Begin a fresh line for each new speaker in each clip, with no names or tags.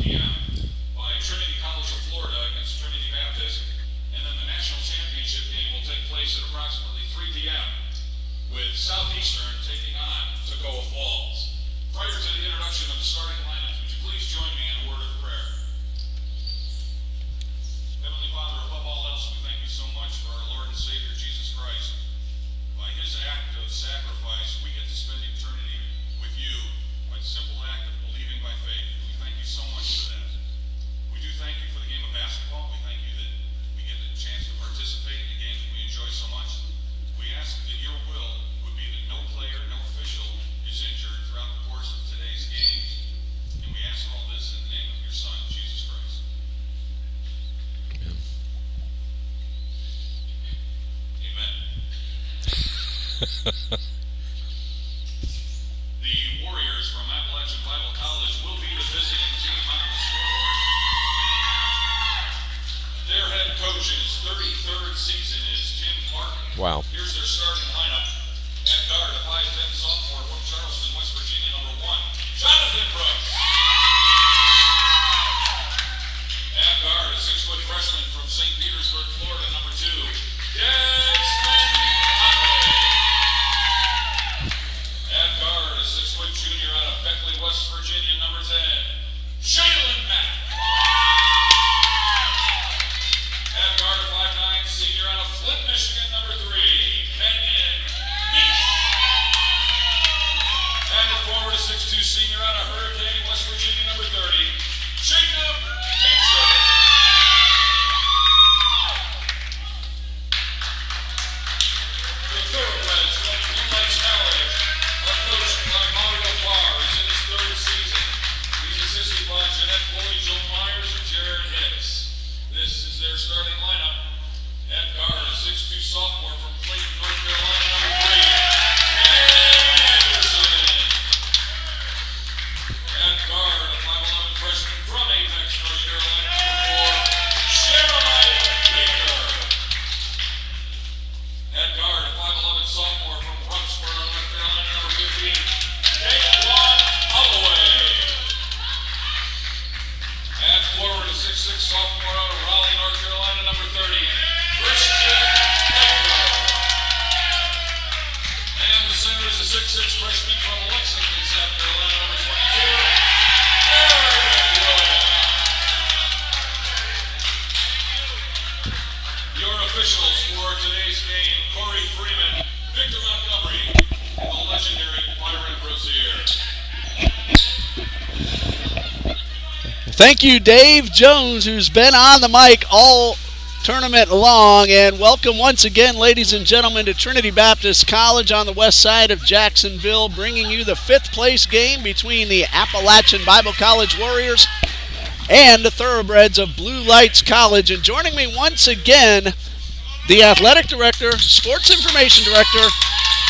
p.m. by Trinity College of Florida against Trinity Baptist. And then the national championship game will take place at approximately 3 p.m. with Southeastern taking on Toccoa Falls. Prior to the introduction of the starting lineups, would you please join me in a word of prayer? Heavenly Father, above all else, we thank you so much for our Lord and Savior, Jesus Christ. By his act of sacrifice, we get to spend eternity with you by the simple act of believing by faith. We thank you so much for that. We do thank you for the game of basketball. We thank you that we get the chance to participate in a game that we enjoy so much. We ask that your will would be that no player, no official is injured throughout the course of today's games. And we ask all this in the name of your Son, Jesus Christ. Amen. The Warriors from Appalachian Bible College will be the visiting team on the scoreboard. Their head coach's 33rd season is Tim Martin.
Wow.
Here's their starting lineup. At guard, a 5'10" sophomore from Charleston, West Virginia, number 1, Jonathan Brooks. At guard, a 6-foot freshman from St. Petersburg, Florida, number 2, Desmond Conway. At guard, a 6-foot junior out of Beckley, West Virginia, number 10, Jalen Mack. At guard, a 5'9" senior out of Flint, Michigan, number 3, Kenyon Meese. And at forward, a 6'2" senior out of Hurricane, West Virginia, number 30, Jacob Tincher. The Thoroughbreds from Blue Lights College are coached by Mario Farr, who's in his 3rd season. He's assisted by Jeanette Boyd, Joe Myers, and Jared Hicks. This is their starting lineup. At guard, a 6'2" sophomore from Clayton, North Carolina, number 3, Ken Anderson. At guard, a 5'11" freshman from Apex, North Carolina, number 4, Jeremiah Baker. At guard, a 5'11" sophomore from Roxborough, North Carolina, number 15, Daquan Holloway. At forward, a 6'6" sophomore out of Raleigh, North Carolina, number 30, Christian Baker. And the center is a 6'6" freshman from Lexington, South Carolina, number 22, Eric Williams. Your officials for today's game, Corey Freeman, Victor Montgomery, and the legendary Byron Rozier.
Thank you, Dave Jones, who's been on the mic all tournament long. And welcome once again, ladies and gentlemen, to Trinity Baptist College on the west side of Jacksonville, bringing you the 5th place game between the Appalachian Bible College Warriors and the Thoroughbreds of Blue Lights College. And joining me once again, the athletic director, sports information director,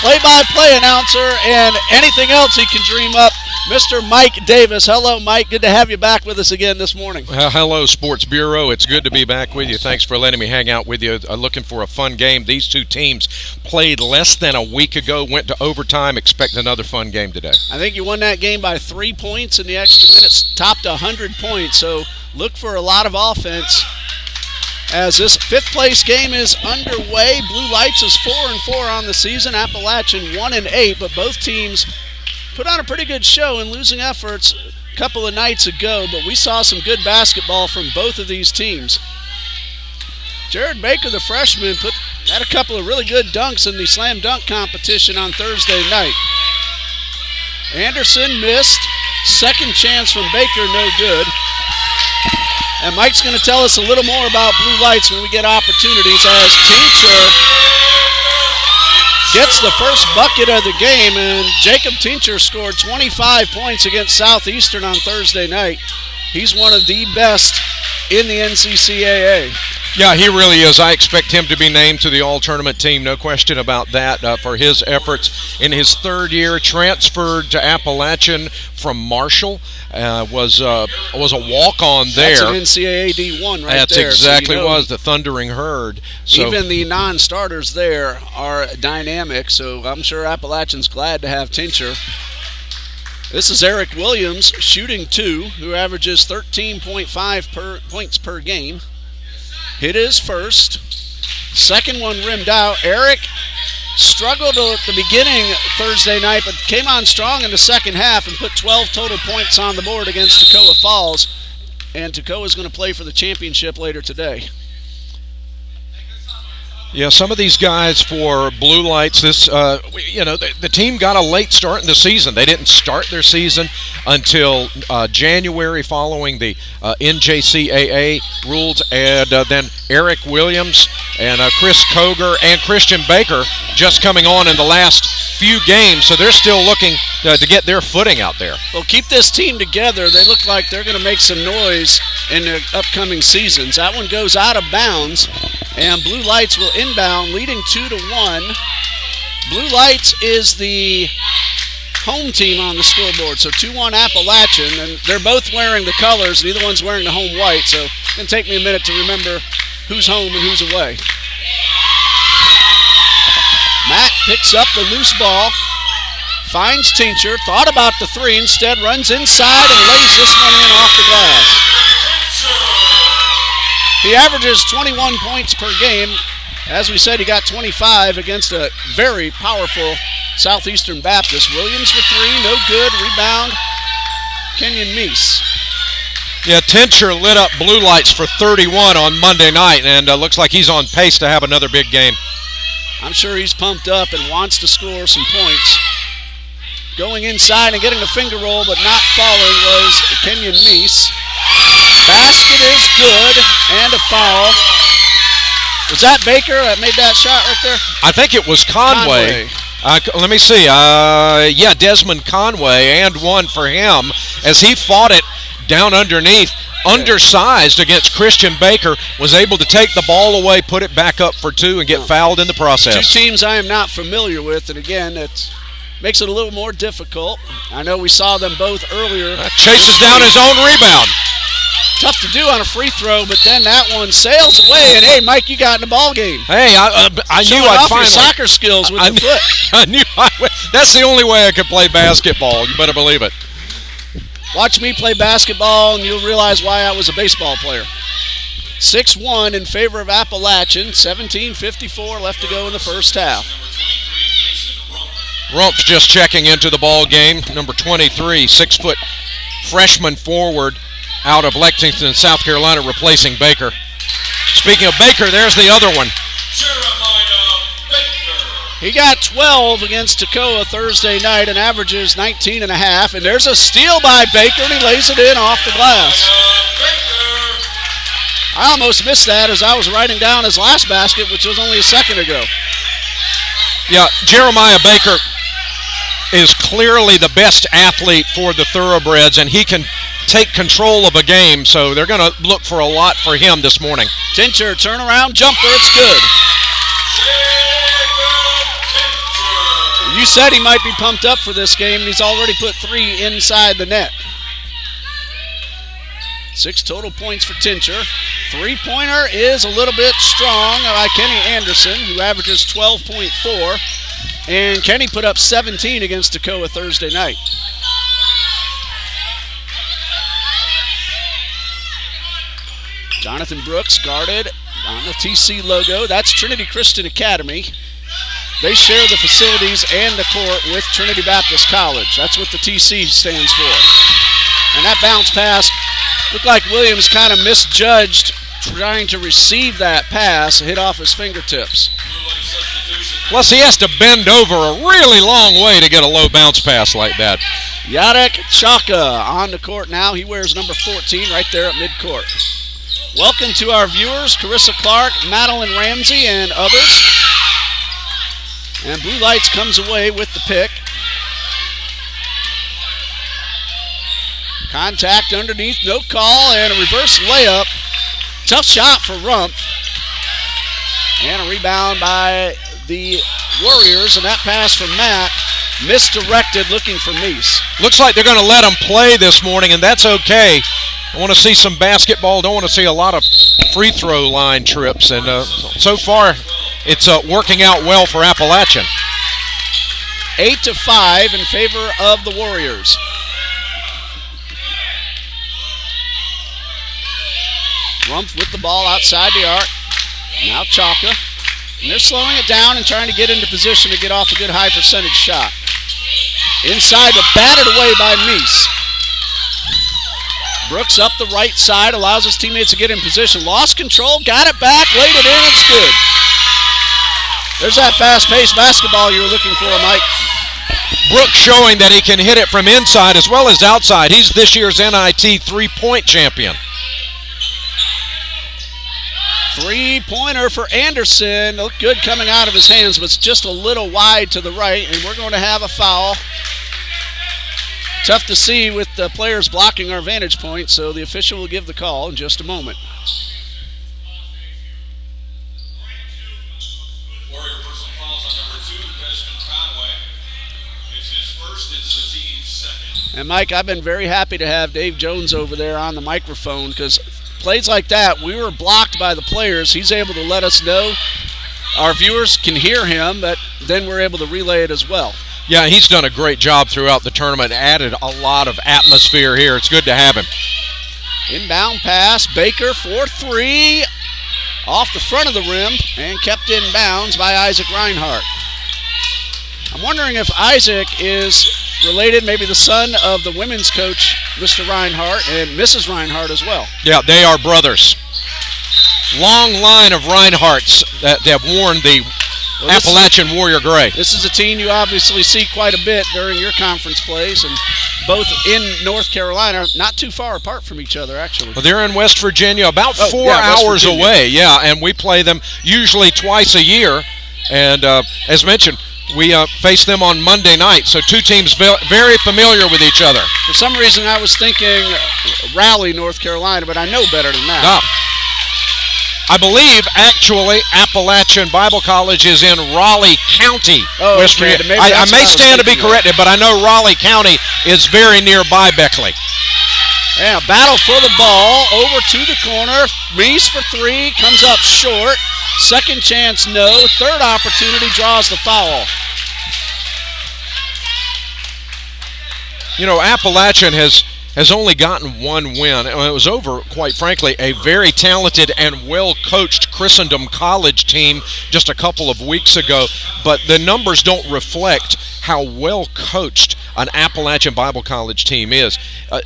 play-by-play announcer, and anything else he can dream up, Mr. Mike Davis. Hello, Mike. Good to have you back with us again this morning.
Hello, Sports Bureau. It's good to be back with you. Thanks for letting me hang out with you. Looking for a fun game. These two teams played less than a week ago, went to overtime. Expect another fun game today.
I think you won that game by 3 points in the extra minutes, topped 100 points. So look for a lot of offense as this 5th place game is underway. Blue Lights is 4-4 on the season. Appalachian 1-8, but both teams put on a pretty good show in losing efforts a couple of nights ago, but we saw some good basketball from both of these teams. Jared Baker, the freshman, had a couple of really good dunks in the slam dunk competition on Thursday night. Anderson missed. Second chance from Baker, no good. And Mike's going to tell us a little more about Blue Lights when we get opportunities, as Tincher gets the first bucket of the game, and Jacob Tincher scored 25 points against Southeastern on Thursday night. He's one of the best in the NCCAA.
Yeah, he really is. I expect him to be named to the all-tournament team, no question about that, for his efforts in his 3rd year. Transferred to Appalachian from Marshall, was a walk-on there.
That's an NCAA D1 right
That's
there.
That's exactly
so you know,
was the Thundering Herd. So
even the non-starters there are dynamic, so I'm sure Appalachian's glad to have Tincher. This is Eric Williams shooting 2, who averages 13.5 points per game. Hit his first. Second one rimmed out. Eric struggled at the beginning Thursday night, but came on strong in the second half and put 12 total points on the board against Toccoa Falls. And Toccoa is going to play for the championship later today.
Yeah, some of these guys for Blue Lights, the team got a late start in the season. They didn't start their season until January following the NJCAA rules, and then Eric Williams and Chris Koger and Christian Baker just coming on in the last few games, so they're still looking to get their footing out there.
Well, keep this team together. They look like they're going to make some noise in the upcoming seasons. That one goes out of bounds, and Blue Lights will inbound, leading 2-1. Blue Lights is the home team on the scoreboard, so 2-1 Appalachian, and they're both wearing the colors. Neither one's wearing the home white, so it's going to take me a minute to remember who's home and who's away. Matt picks up the loose ball, finds Tincher, thought about the 3, instead runs inside and lays this one in off the glass. He averages 21 points per game. As we said, he got 25 against a very powerful Southeastern Baptist. Williams for 3, no good. Rebound, Kenyon Meese.
Yeah, Tincher lit up Blue Lights for 31 on Monday night, and looks like he's on pace to have another big game.
I'm sure he's pumped up and wants to score some points. Going inside and getting a finger roll but not falling was Kenyon Meese. Basket is good, and a foul. Was that Baker that made that shot right there?
I think it was Conway. Let me see. Yeah, Desmond Conway, and one for him as he fought it down underneath. Undersized against Christian Baker, was able to take the ball away, put it back up for 2, and get fouled in the process.
2 teams I am not familiar with, and again, it makes it a little more difficult. I know we saw them both earlier.
Chases down his own rebound.
Tough to do on a free throw, but then that one sails away, and hey, Mike, you got in the ball game.
Hey, I knew I'd finally.
Your soccer skills with the foot.
I knew that's the only way I could play basketball. You better believe it.
Watch me play basketball, and you'll realize why I was a baseball player. 6-1 in favor of Appalachian. 17:54 left to go in the first half.
Rump's just checking into the ball game. Number 23, 6-foot freshman forward out of Lexington, South Carolina, replacing Baker. Speaking of Baker, there's the other one.
He got 12 against Toccoa Thursday night and averages 19.5. And there's a steal by Baker, and he lays it in off the glass. I almost missed that as I was writing down his last basket, which was only a second ago.
Yeah, Jeremiah Baker is clearly the best athlete for the Thoroughbreds, and he can take control of a game, so they're going to look for a lot for him this morning.
Tincher, turnaround jumper, it's good. You said he might be pumped up for this game, and he's already put 3 inside the net. 6 total points for Tincher. 3-pointer is a little bit strong by Kenny Anderson, who averages 12.4. And Kenny put up 17 against Toccoa Thursday night. Jonathan Brooks guarded on the TC logo. That's Trinity Christian Academy. They share the facilities and the court with Trinity Baptist College. That's what the TC stands for. And that bounce pass looked like Williams kind of misjudged trying to receive that pass, hit off his fingertips.
Plus, he has to bend over a really long way to get a low bounce pass like that.
Yadek Chaka on the court now. He wears number 14 right there at midcourt. Welcome to our viewers, Carissa Clark, Madeline Ramsey, and others. And Blue Lights comes away with the pick. Contact underneath, no call, and a reverse layup. Tough shot for Rump. And a rebound by the Warriors, and that pass from Matt, misdirected, looking for Meese.
Looks like they're going to let him play this morning, and that's okay. I want to see some basketball. Don't want to see a lot of free throw line trips, and so far it's working out well for Appalachian.
8-5 in favor of the Warriors. Rumpf with the ball outside the arc. Now Chalka. And they're slowing it down and trying to get into position to get off a good high percentage shot. Inside, but batted away by Meese. Brooks up the right side, allows his teammates to get in position. Lost control, got it back, laid it in, it's good. There's that fast-paced basketball you were looking for, Mike.
Brooks showing that he can hit it from inside as well as outside. He's this year's NIT three-point champion.
Three-pointer for Anderson. Looked good coming out of his hands, but it's just a little wide to the right, and we're going to have a foul. Tough to see with the players blocking our vantage point, so the official will give the call in just a moment.
Warrior personal fouls on number 2, Desmond Conway. It's his first, it's the team's second.
And Mike, I've been very happy to have Dave Jones over there on the microphone because plays like that, we were blocked by the players. He's able to let us know. Our viewers can hear him, but then we're able to relay it as well.
Yeah, he's done a great job throughout the tournament, added a lot of atmosphere here. It's good to have him.
Inbound pass, Baker for 3, off the front of the rim, and kept in bounds by Isaac Reinhardt. I'm wondering if Isaac is related, maybe the son of the women's coach, Mr. Reinhardt, and Mrs. Reinhardt as well.
Yeah, they are brothers. Long line of Reinhardts that have worn the Appalachian Warrior Gray.
This is a team you obviously see quite a bit during your conference plays, and both in North Carolina, not too far apart from each other, actually.
Well, they're in West Virginia, about 4
West
hours
Virginia.
away. Yeah, and we play them usually twice a year. And as mentioned, we face them on Monday night, so two teams very familiar with each other.
For some reason, I was thinking Raleigh, North Carolina, but I know better than that.
No. I believe, actually, Appalachian Bible College is in Raleigh County, West
okay.
Virginia. I may stand to be corrected, but I know Raleigh County is very nearby Beckley.
Yeah, battle for the ball, over to the corner. Meese for 3, comes up short. Second chance, no. Third opportunity, draws the foul.
You know, Appalachian has only gotten one win. It was over, quite frankly, a very talented and well-coached Christendom College team just a couple of weeks ago, but the numbers don't reflect how well-coached an Appalachian Bible College team is.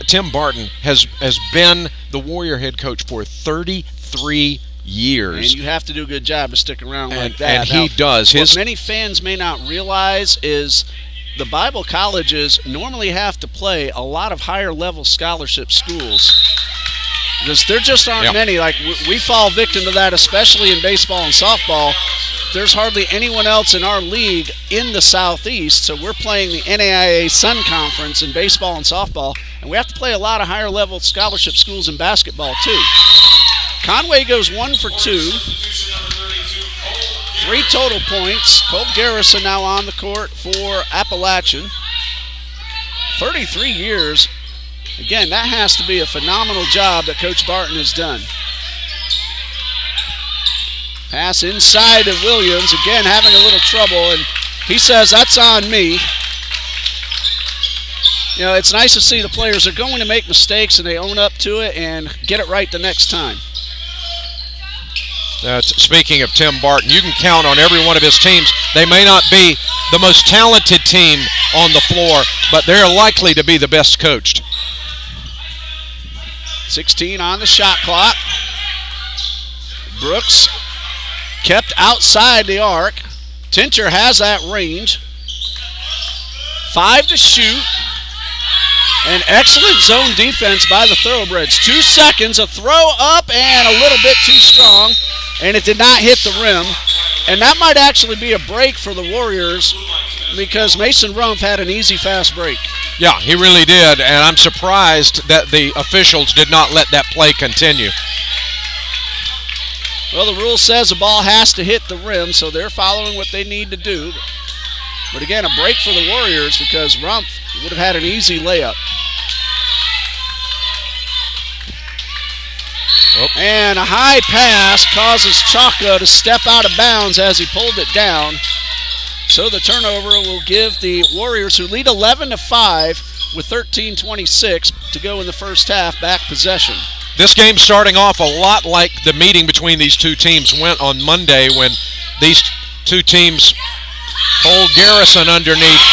Tim Barton has been the Warrior head coach for 33 years.
And you have to do a good job to stick around like that.
And he does.
What many fans may not realize is the Bible colleges normally have to play a lot of higher-level scholarship schools because there just aren't many. Like, we fall victim to that, especially in baseball and softball. There's hardly anyone else in our league in the Southeast, so we're playing the NAIA Sun Conference in baseball and softball, and we have to play a lot of higher-level scholarship schools in basketball, too. Conway goes 1 for 2. 3 total points. Cole Garrison now on the court for Appalachian. 33 years. Again, that has to be a phenomenal job that Coach Barton has done. Pass inside to Williams. Again, having a little trouble, and he says, that's on me. You know, it's nice to see the players are going to make mistakes, and they own up to it and get it right the next time.
Speaking of Tim Barton, you can count on every one of his teams. They may not be the most talented team on the floor, but they're likely to be the best coached.
16 on the shot clock. Brooks kept outside the arc. Tincher has that range. 5 to shoot. An excellent zone defense by the Thoroughbreds. 2 seconds, a throw up and a little bit too strong, and it did not hit the rim. And that might actually be a break for the Warriors because Mason Rumpf had an easy, fast break.
Yeah, he really did, and I'm surprised that the officials did not let that play continue.
Well, the rule says the ball has to hit the rim, so they're following what they need to do. But again, a break for the Warriors because Rumpf would have had an easy layup. And a high pass causes Chaka to step out of bounds as he pulled it down. So the turnover will give the Warriors, who lead 11-5 with 13:26 to go in the first half, back possession.
This game's starting off a lot like the meeting between these two teams went on Monday when these two teams pulled Garrison underneath.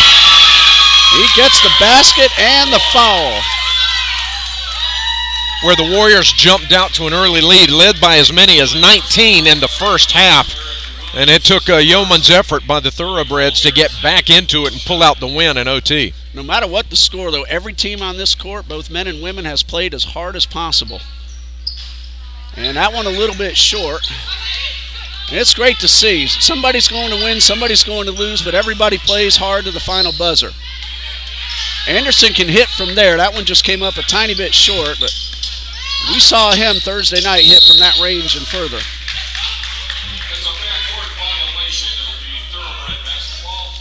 He gets the basket and the foul.
Where the Warriors jumped out to an early lead, led by as many as 19 in the first half. And it took a yeoman's effort by the Thoroughbreds to get back into it and pull out the win in OT.
No matter what the score, though, every team on this court, both men and women, has played as hard as possible. And that one a little bit short. And it's great to see. Somebody's going to win, somebody's going to lose, but everybody plays hard to the final buzzer. Anderson can hit from there. That one just came up a tiny bit short, but we saw him Thursday night hit from that range and further.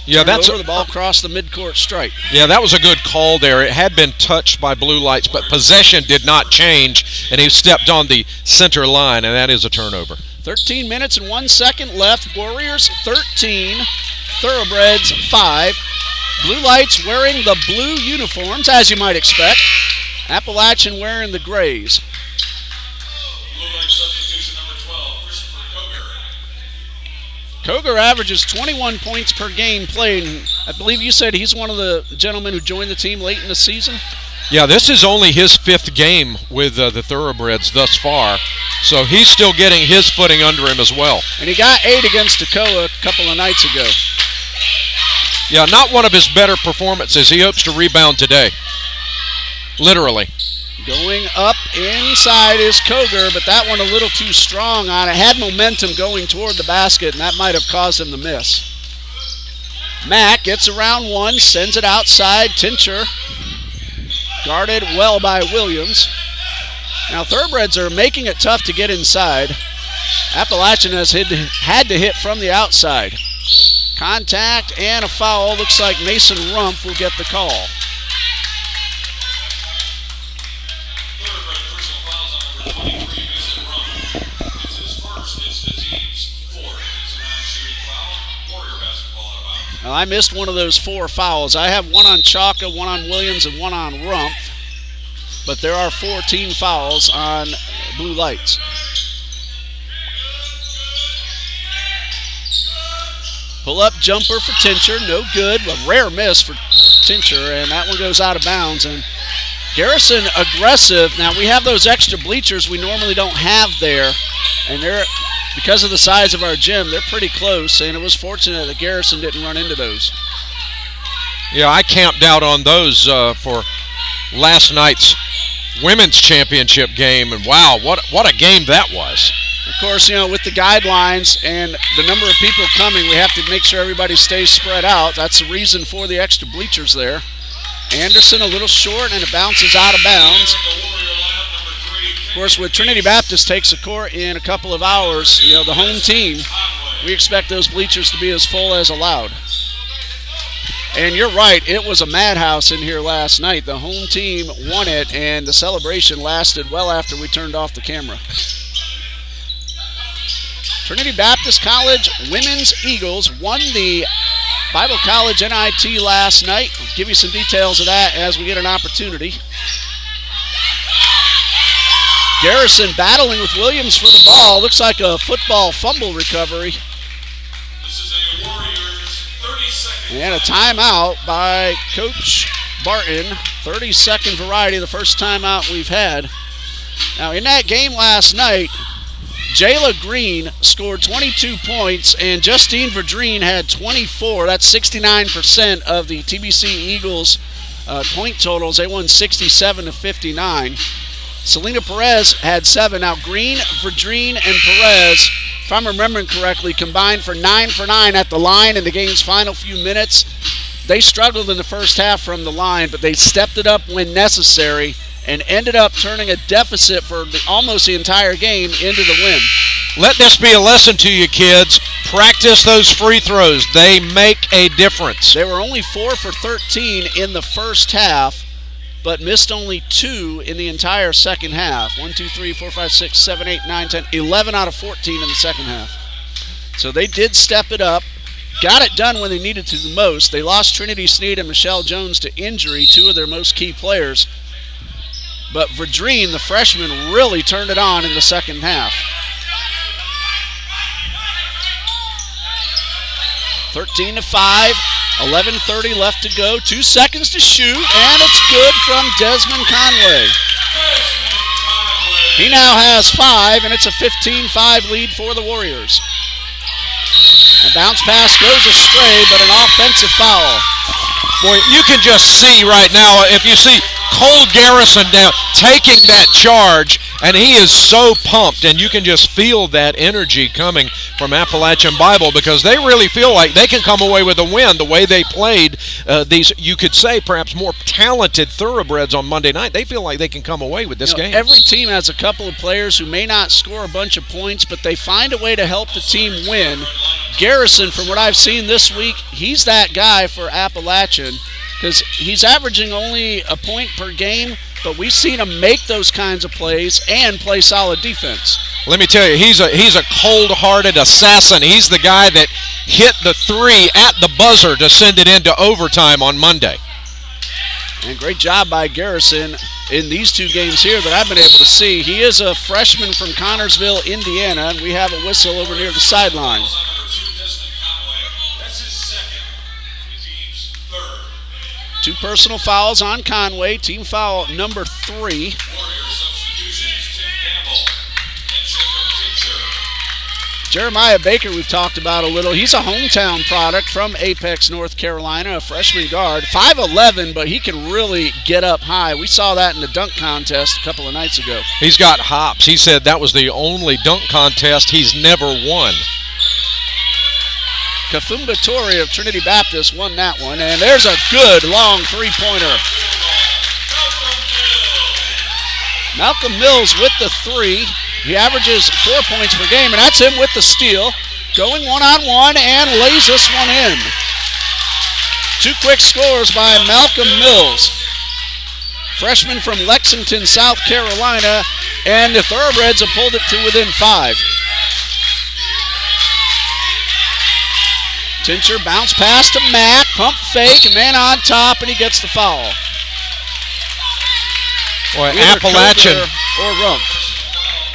Yeah, that's
the ball crossed the midcourt stripe.
Yeah, that was a good call there. It had been touched by blue lights, but possession did not change, and he stepped on the center line, and that is a turnover.
13 minutes and 1 second left. Warriors 13, Thoroughbreds 5. Blue lights wearing the blue uniforms, as you might expect. Appalachian wearing the grays.
Blue light substitution number 12, Christopher Koger.
Koger averages 21 points per game played. I believe you said he's one of the gentlemen who joined the team late in the season?
Yeah, this is only his 5th game with the Thoroughbreds thus far, so he's still getting his footing under him as well.
And he got 8 against Toccoa a couple of nights ago.
Yeah, not one of his better performances. He hopes to rebound today. Literally.
Going up inside is Koger, but that one a little too strong on it. Had momentum going toward the basket, and that might have caused him to miss. Mack gets around one, sends it outside. Tincher guarded well by Williams. Now Thoroughbreds are making it tough to get inside. Appalachian has had to hit from the outside. Contact and a foul. Looks like Mason Rumpf will get the call.
Thoroughbred personal fouls on number 23, Mason Rumpf. It's his first. It's the team's 4th. It's a non-shooting foul. Warrior basketball out of bounds.
Well, I missed one of those 4 fouls. I have one on Chaka, one on Williams, and one on Rumpf. But there are 4 team fouls on blue lights. Pull-up jumper for Tincher, no good. A rare miss for Tincher, and that one goes out of bounds. And Garrison aggressive. Now, we have those extra bleachers we normally don't have there, and they're, because of the size of our gym, they're pretty close, and it was fortunate that Garrison didn't run into those.
Yeah, I camped out on those for last night's women's championship game, and wow, what a game that was.
Of course, with the guidelines and the number of people coming, we have to make sure everybody stays spread out. That's the reason for the extra bleachers there. Anderson a little short, and it bounces out of bounds. Of course, with Trinity Baptist takes a court in a couple of hours, the home team, we expect those bleachers to be as full as allowed. And you're right, it was a madhouse in here last night. The home team won it, and the celebration lasted well after we turned off the camera. Trinity Baptist College Women's Eagles won the Bible College NIT last night. I'll give you some details of that as we get an opportunity. Garrison battling with Williams for the ball. Looks like a football fumble recovery.
This is a Warriors 30-second.
And a timeout by Coach Barton. 30-second variety, the first timeout we've had. Now, in that game last night, Jayla Green scored 22 points, and Justine Verdreen had 24. That's 69% of the TBC Eagles point totals. They won 67-59. Selena Perez had 7. Now, Green, Verdreen, and Perez, if I'm remembering correctly, combined for 9 for 9 at the line in the game's final few minutes. They struggled in the first half from the line, but they stepped it up when necessary and ended up turning a deficit for almost the entire game into the win.
Let this be a lesson to you, kids. Practice those free throws. They make a difference.
They were only 4 for 13 in the first half, but missed only 2 in the entire second half. 1, 2, 3, 4, 5, 6, 7, 8, 9, 10, 11 out of 14 in the second half. So they did step it up. Got it done when they needed to the most. They lost Trinity Sneed and Michelle Jones to injury, 2 of their most key players. but Verdreen, the freshman, really turned it on in the second half. 13-5, 11:30 left to go, 2 seconds to shoot, and it's good from Desmond Conway. He now has 5, and it's a 15-5 lead for the Warriors. A bounce pass goes astray, but an offensive foul.
Boy, you can just see right now, if you see Cole Garrison down taking that charge, and he is so pumped, and you can just feel that energy coming from Appalachian Bible, because they really feel like they can come away with a win the way they played these, you could say, perhaps more talented thoroughbreds on Monday night. They feel like they can come away with this game.
Every team has a couple of players who may not score a bunch of points, but they find a way to help the team win. Garrison, from what I've seen this week, he's that guy for Appalachian, because he's averaging only a point per game, but we've seen him make those kinds of plays and play solid defense.
Let me tell you, he's a cold-hearted assassin. He's the guy that hit the 3 at the buzzer to send it into overtime on Monday.
And great job by Garrison in these 2 games here that I've been able to see. He is a freshman from Connersville, Indiana, and we have a whistle over near the sideline. 2 personal fouls on Conway, team foul number 3. Jeremiah Baker, we've talked about a little. He's a hometown product from Apex, North Carolina, a freshman guard. 5'11", but he can really get up high. We saw that in the dunk contest a couple of nights ago.
He's got hops. He said that was the only dunk contest he's never won.
Kafumba Torre of Trinity Baptist won that one, and there's a good long three-pointer. Malcolm Mills with the 3. He averages 4 points per game, and that's him with the steal. Going one-on-one and lays this one in. 2 quick scores by Malcolm Mills. Freshman from Lexington, South Carolina, and the Thoroughbreds have pulled it to within 5. Tincher bounce pass to Mack, pump fake, man on top, and he gets the foul.
Boy,
Either Koger or Rumpf.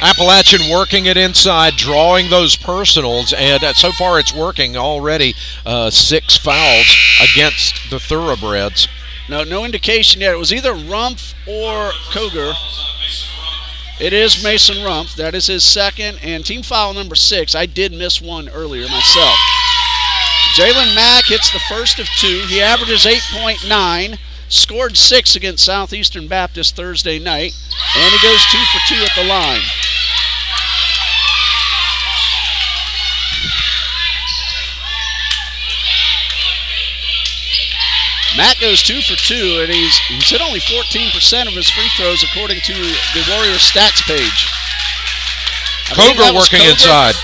Appalachian working it inside, drawing those personals, and so far it's working already. 6 fouls against the Thoroughbreds.
No indication yet. It was either Rumpf or Koger. It is Mason Rumpf. That is his second, and team foul number 6. I did miss one earlier myself. Jalen Mack hits the first of 2. He averages 8.9, scored 6 against Southeastern Baptist Thursday night, and he goes 2 for 2 at the line. Matt goes 2 for 2, and he's hit only 14% of his free throws according to the Warriors stats page.
Koger working inside.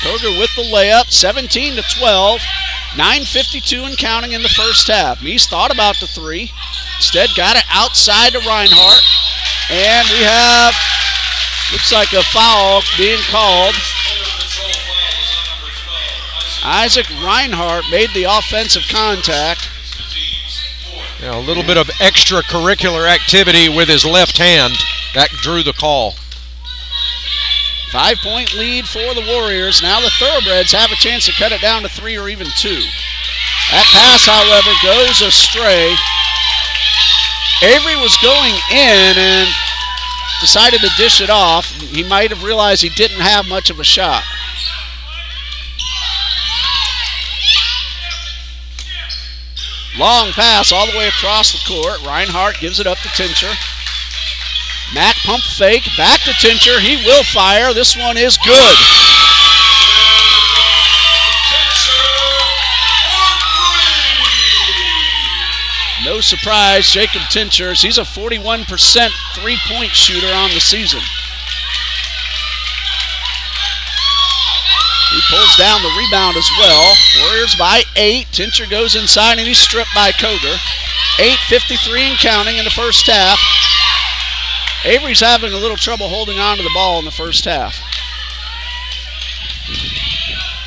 Koger with the layup, 17-12, 9:52 and counting in the first half. Meese thought about the 3, instead got it outside to Reinhardt, and we have, looks like a foul being called. Isaac Reinhardt made the offensive contact.
Yeah, a little bit of extracurricular activity with his left hand. That drew the call.
5-point lead for the Warriors. Now the Thoroughbreds have a chance to cut it down to 3 or even 2. That pass, however, goes astray. Avery was going in and decided to dish it off. He might have realized he didn't have much of a shot. Long pass all the way across the court. Reinhardt gives it up to Tincher. Mack pump fake, back to Tincher. He will fire. This one is good. No surprise, Jacob Tincher. He's a 41% three-point shooter on the season. He pulls down the rebound as well. Warriors by 8. Tincher goes inside and he's stripped by Koger. 8:53 and counting in the first half. Avery's having a little trouble holding on to the ball in the first half.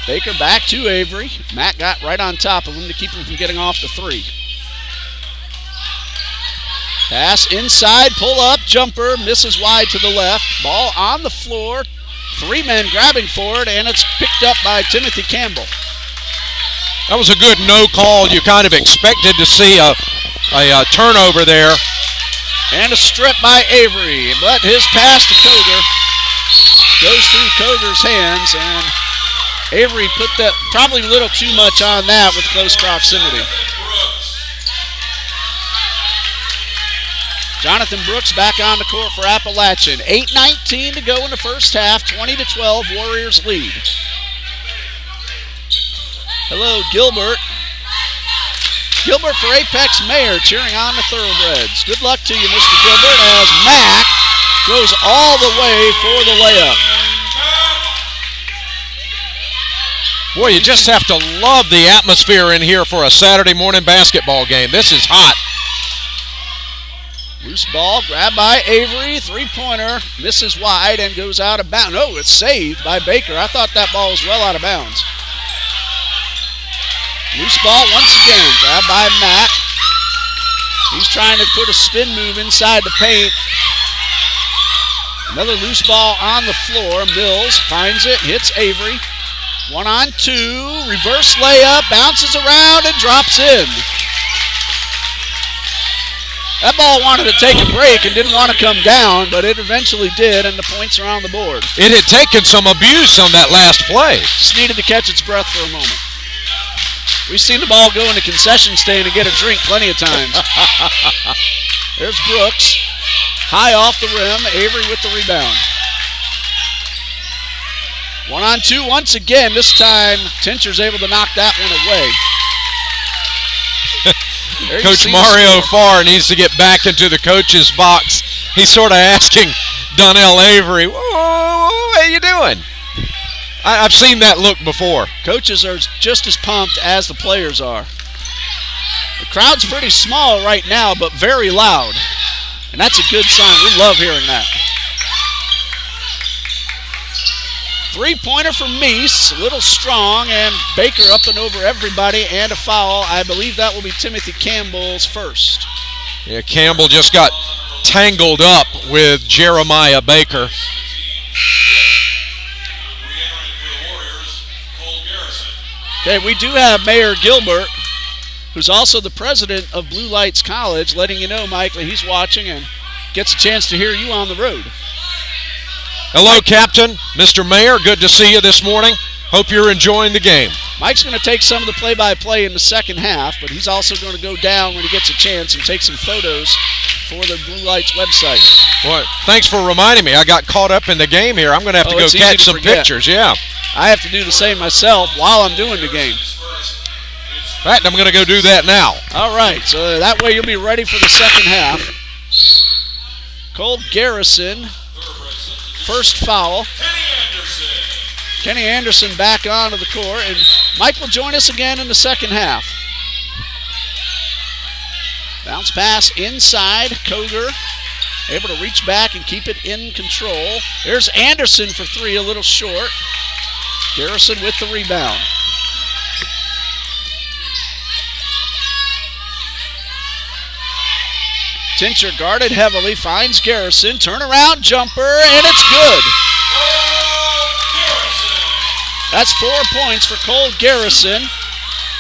Baker back to Avery. Matt got right on top of him to keep him from getting off the 3. Pass inside, pull up, jumper, misses wide to the left. Ball on the floor. 3 men grabbing for it, and it's picked up by Timothy Campbell.
That was a good no call. You kind of expected to see a turnover there.
And a strip by Avery, but his pass to Koger goes through Koger's hands, and Avery put that probably a little too much on that with close proximity. Jonathan Brooks back on the court for Appalachian. 8:19 to go in the first half. 20-12, Warriors lead. Hello, Gilbert. Gilbert for Apex Mayor cheering on the Thoroughbreds. Good luck to you, Mr. Gilbert, as Mack goes all the way for the layup.
Boy, you just have to love the atmosphere in here for a Saturday morning basketball game. This is hot.
Loose ball grabbed by Avery. Three-pointer misses wide and goes out of bounds. Oh, it's saved by Baker. I thought that ball was well out of bounds. Loose ball once again grabbed by Mack. He's trying to put a spin move inside the paint. Another loose ball on the floor. Mills finds it, hits Avery. 1-on-2, reverse layup, bounces around and drops in. That ball wanted to take a break and didn't want to come down, but it eventually did, and the points are on the board.
It had taken some abuse on that last play.
Just needed to catch its breath for a moment. We've seen the ball go in the concession stand and get a drink plenty of times. There's Brooks. High off the rim. Avery with the rebound. 1-on-2 once again. This time, Tincher's able to knock that one away.
Coach Mario Farr needs to get back into the coach's box. He's sort of asking Donnell Avery, whoa, what are you doing? I've seen that look before.
Coaches are just as pumped as the players are. The crowd's pretty small right now, but very loud. And that's a good sign. We love hearing that. Three-pointer for Meese, a little strong, and Baker up and over everybody, and a foul. I believe that will be Timothy Campbell's first.
Yeah, Campbell just got tangled up with Jeremiah Baker.
Okay, we do have Mayor Gilbert, who's also the president of Blue Lights College, letting you know, Mike, that he's watching and gets a chance to hear you on the road.
Hello, Captain. Mr. Mayor, good to see you this morning. Hope you're enjoying the game.
Mike's going to take some of the play-by-play in the second half, but he's also going to go down when he gets a chance and take some photos for the Blue Lights website.
Well, thanks for reminding me. I got caught up in the game here. I'm going to have to go catch some pictures. Yeah.
I have to do the same myself while I'm doing the game.
In fact, I'm going to go do that now.
All right, so that way you'll be ready for the second half. Cole Garrison, first foul. Kenny Anderson back onto the court, and Mike will join us again in the second half. Bounce pass inside, Koger able to reach back and keep it in control. There's Anderson for three, a little short. Garrison with the rebound. Tincher guarded heavily, finds Garrison, turnaround jumper, and it's good. That's 4 points for Cole Garrison.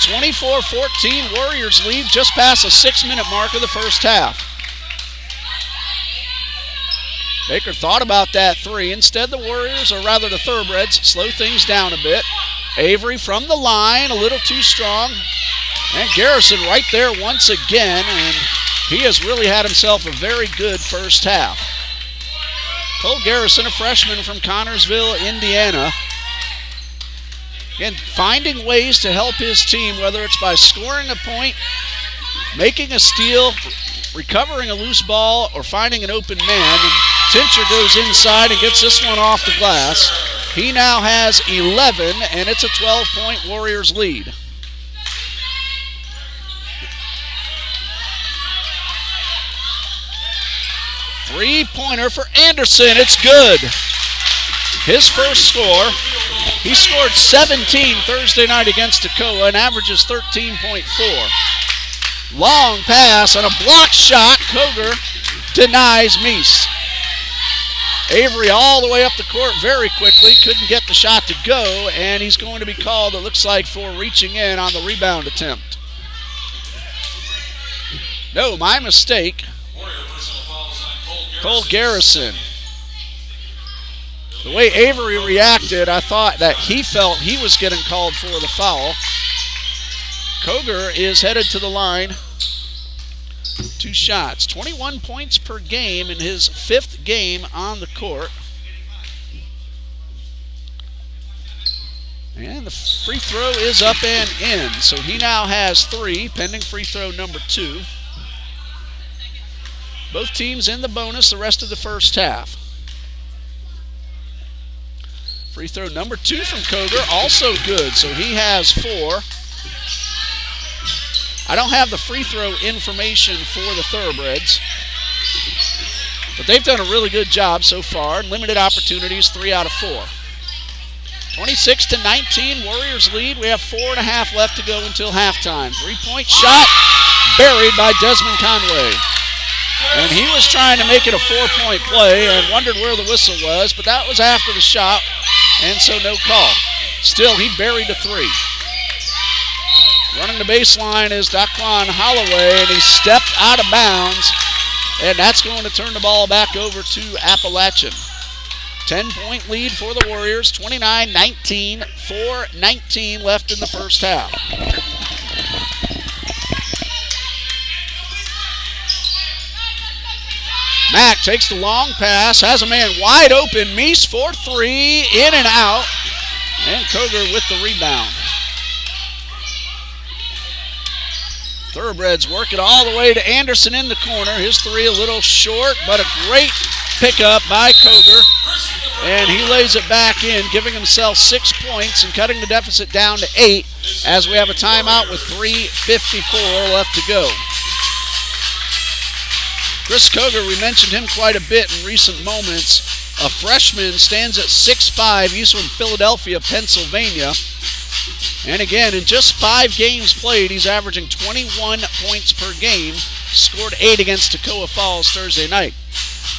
24-14, Warriors lead just past the 6-minute mark of the first half. Baker thought about that three. Instead, the Warriors, or rather the Thoroughbreds, slow things down a bit. Avery from the line, a little too strong. And Garrison right there once again, and he has really had himself a very good first half. Cole Garrison, a freshman from Connorsville, Indiana. Again, finding ways to help his team, whether it's by scoring a point, making a steal, recovering a loose ball, or finding an open man. And Tincher goes inside and gets this one off the glass. He now has 11, and it's a 12-point Warriors lead. Three-pointer for Anderson. It's good. His first score. He scored 17 Thursday night against Toccoa and averages 13.4. Long pass and a block shot. Koger denies Meese. Avery all the way up the court very quickly. Couldn't get the shot to go, and he's going to be called, it looks like, for reaching in on the rebound attempt. No, my mistake. Cole Garrison. The way Avery reacted, I thought that he felt he was getting called for the foul. Koger is headed to the line. 2 shots. 21 points per game in his 5th game on the court. And the free throw is up and in. So he now has 3, pending free throw number 2. Both teams in the bonus the rest of the first half. Free throw number 2 from Koger, also good. So he has 4. I don't have the free throw information for the Thoroughbreds, but they've done a really good job so far. Limited opportunities, 3 out of 4. 26-19, Warriors lead. We have 4.5 left to go until halftime. 3-point shot buried by Desmond Conway. And he was trying to make it a 4-point play and wondered where the whistle was, but that was after the shot, and so no call. Still, he buried a 3. Running the baseline is Daquan Holloway, and he stepped out of bounds, and that's going to turn the ball back over to Appalachian. 10-point lead for the Warriors, 29-19, 4:19 left in the first half. Mack takes the long pass, has a man wide open. Meese for 3, in and out, and Koger with the rebound. Thoroughbreds work it all the way to Anderson in the corner. His 3 a little short, but a great pickup by Koger. And he lays it back in, giving himself 6 points and cutting the deficit down to 8 as we have a timeout with 3:54 left to go. Chris Koger, we mentioned him quite a bit in recent moments. A freshman, stands at 6'5". He's from Philadelphia, Pennsylvania. And again, in just 5 games played, he's averaging 21 points per game. Scored 8 against Toccoa Falls Thursday night.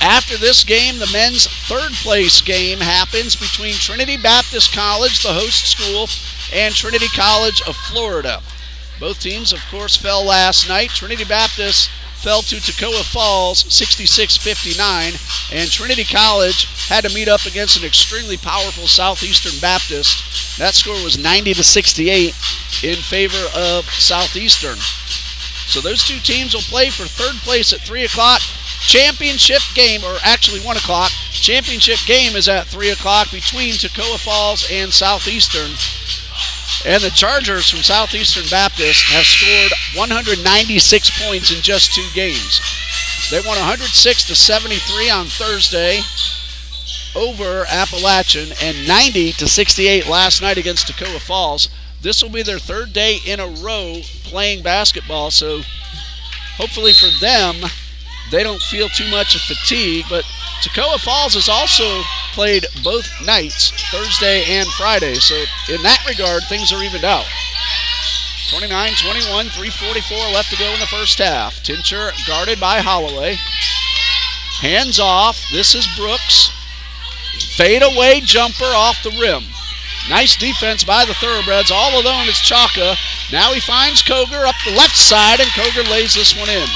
After this game, the men's 3rd-place game happens between Trinity Baptist College, the host school, and Trinity College of Florida. Both teams, of course, fell last night. Trinity Baptist fell to Toccoa Falls 66-59, and Trinity College had to meet up against an extremely powerful Southeastern Baptist. That score was 90-68 in favor of Southeastern. So those 2 teams will play for 3rd place at 3 o'clock. Championship game, or actually 1 o'clock. Championship game is at 3 o'clock between Toccoa Falls and Southeastern. And the Chargers from Southeastern Baptist have scored 196 points in just 2 games. They won 106-73 on Thursday over Appalachian and 90-68 last night against Toccoa Falls. This will be their 3rd day in a row playing basketball, so hopefully for them, they don't feel too much of fatigue. But Toccoa Falls has also played both nights, Thursday and Friday. So in that regard, things are evened out. 29-21, 3:44 left to go in the first half. Tincher guarded by Holloway. Hands off. This is Brooks. Fade away jumper off the rim. Nice defense by the Thoroughbreds. All alone is Chaka. Now he finds Koger up the left side, and Koger lays this one in.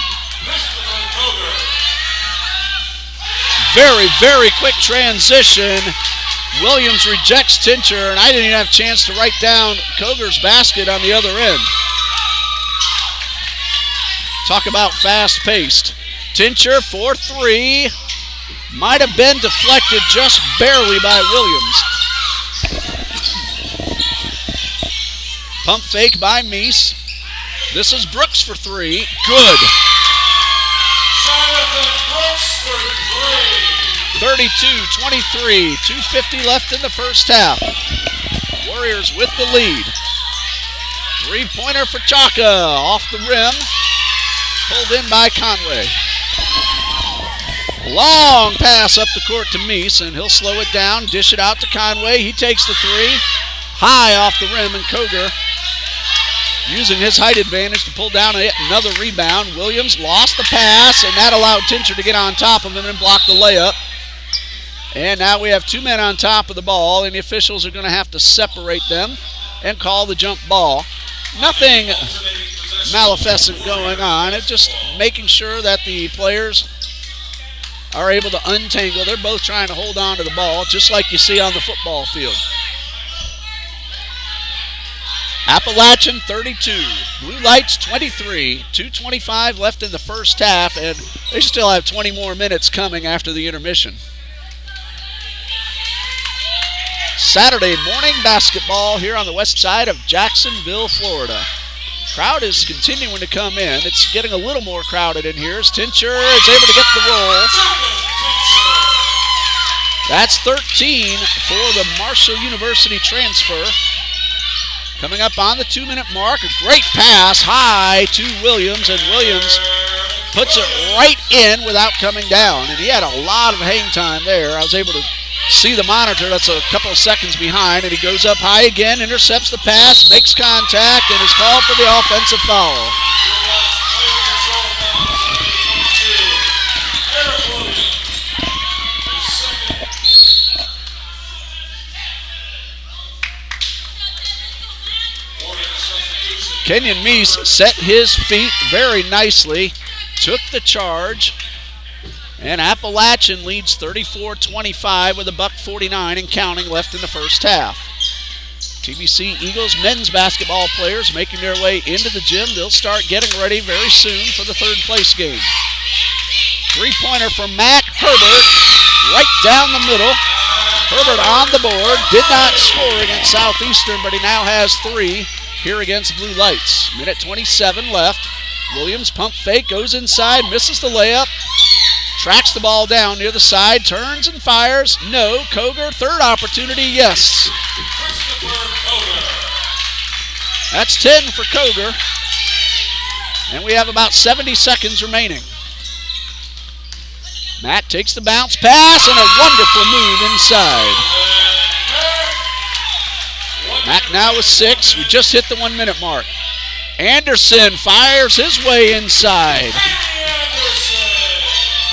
Very, very quick transition. Williams rejects Tincher, and I didn't even have a chance to write down Koger's basket on the other end. Talk about fast-paced. Tincher for 3. Might have been deflected just barely by Williams. Pump fake by Meese. This is Brooks for 3. Good. 32-23, 2:50 left in the first half. Warriors with the lead. 3-pointer for Chaka, off the rim. Pulled in by Conway. Long pass up the court to Meese, and he'll slow it down, dish it out to Conway. He takes the 3. High off the rim, and Koger using his height advantage to pull down another rebound. Williams lost the pass, and that allowed Tincher to get on top of him and block the layup. And now we have 2 men on top of the ball, and the officials are going to have to separate them and call the jump ball. Nothing maleficent going on. It's just making sure that the players are able to untangle. They're both trying to hold on to the ball, just like you see on the football field. Appalachian 32, Blue Lights 23, 2:25 left in the first half, and they still have 20 more minutes coming after the intermission. Saturday morning basketball here on the west side of Jacksonville, Florida. Crowd is continuing to come in. It's getting a little more crowded in here as Tincher is able to get the roll. That's 13 for the Marshall University transfer. Coming up on the 2-minute mark, a great pass high to Williams, and Williams puts it right in without coming down. And he had a lot of hang time there. I was able to see the monitor. That's a couple of seconds behind, and he goes up high again, intercepts the pass, makes contact, and is called for the offensive foul. Kenyon Meese set his feet very nicely, took the charge, and Appalachian leads 34-25 with $1:49 and counting left in the first half. TBC Eagles men's basketball players making their way into the gym. They'll start getting ready very soon for the 3rd place game. 3-pointer from Mac Herbert, right down the middle. Herbert on the board, did not score against Southeastern, but he now has 3 here against Blue Lights. Minute 27 left. Williams pump fake, goes inside, misses the layup. Tracks the ball down near the side, turns and fires. No. Koger, 3rd opportunity, yes. That's 10 for Koger. And we have about 70 seconds remaining. Matt takes the bounce pass and a wonderful move inside. Mack now with 6. We just hit the 1-minute mark. Anderson fires his way inside.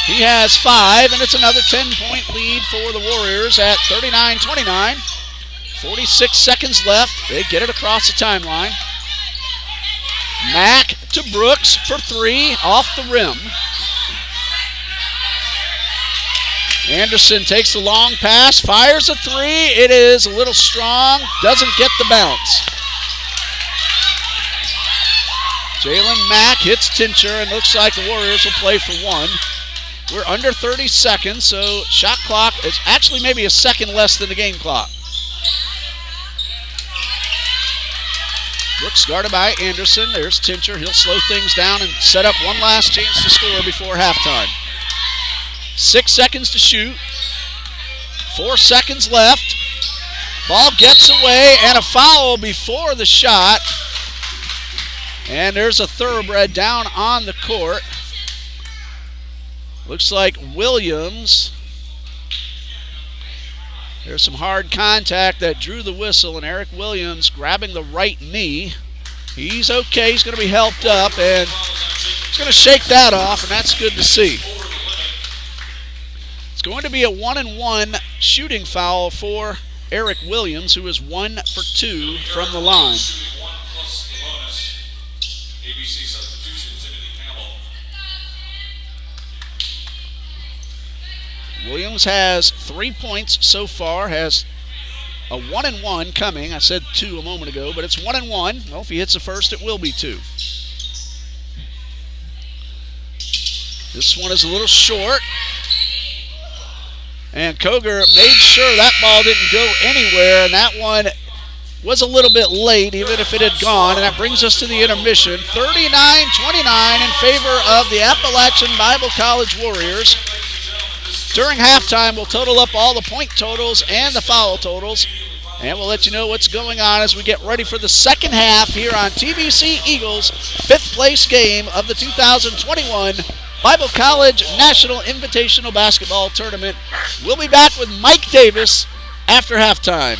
He has 5, and it's another 10-point lead for the Warriors at 39-29. 46 seconds left. They get it across the timeline. Mack to Brooks for 3 off the rim. Anderson takes the long pass, fires a 3. It is a little strong, doesn't get the bounce. Jalen Mack hits Tincher, and looks like the Warriors will play for 1. We're under 30 seconds, so shot clock is actually maybe a second less than the game clock. Brooks guarded by Anderson. There's Tincher. He'll slow things down and set up one last chance to score before halftime. 6 seconds to shoot. 4 seconds left. Ball gets away, and a foul before the shot. And there's a thoroughbred down on the court. Looks like Williams. There's some hard contact that drew the whistle, and Eric Williams grabbing the right knee. He's okay. He's going to be helped up, and he's going to shake that off, and that's good to see. It's going to be a 1-and-1 shooting foul for Eric Williams, who is 1 for 2 from the line. Williams has 3 points so far, has a 1-and-1 coming. I said 2 a moment ago, but it's 1-and-1. Well, if he hits the first, it will be 2. This one is a little short. And Koger made sure that ball didn't go anywhere, and that one was a little bit late, even if it had gone. And that brings us to the intermission. 39-29 in favor of the Appalachian Bible College Warriors. During halftime, we'll total up all the point totals and the foul totals, and we'll let you know what's going on as we get ready for the second half here on TBC Eagles' 5th place game of the 2021 Bible College National Invitational Basketball Tournament. We'll be back with Mike Davis after halftime.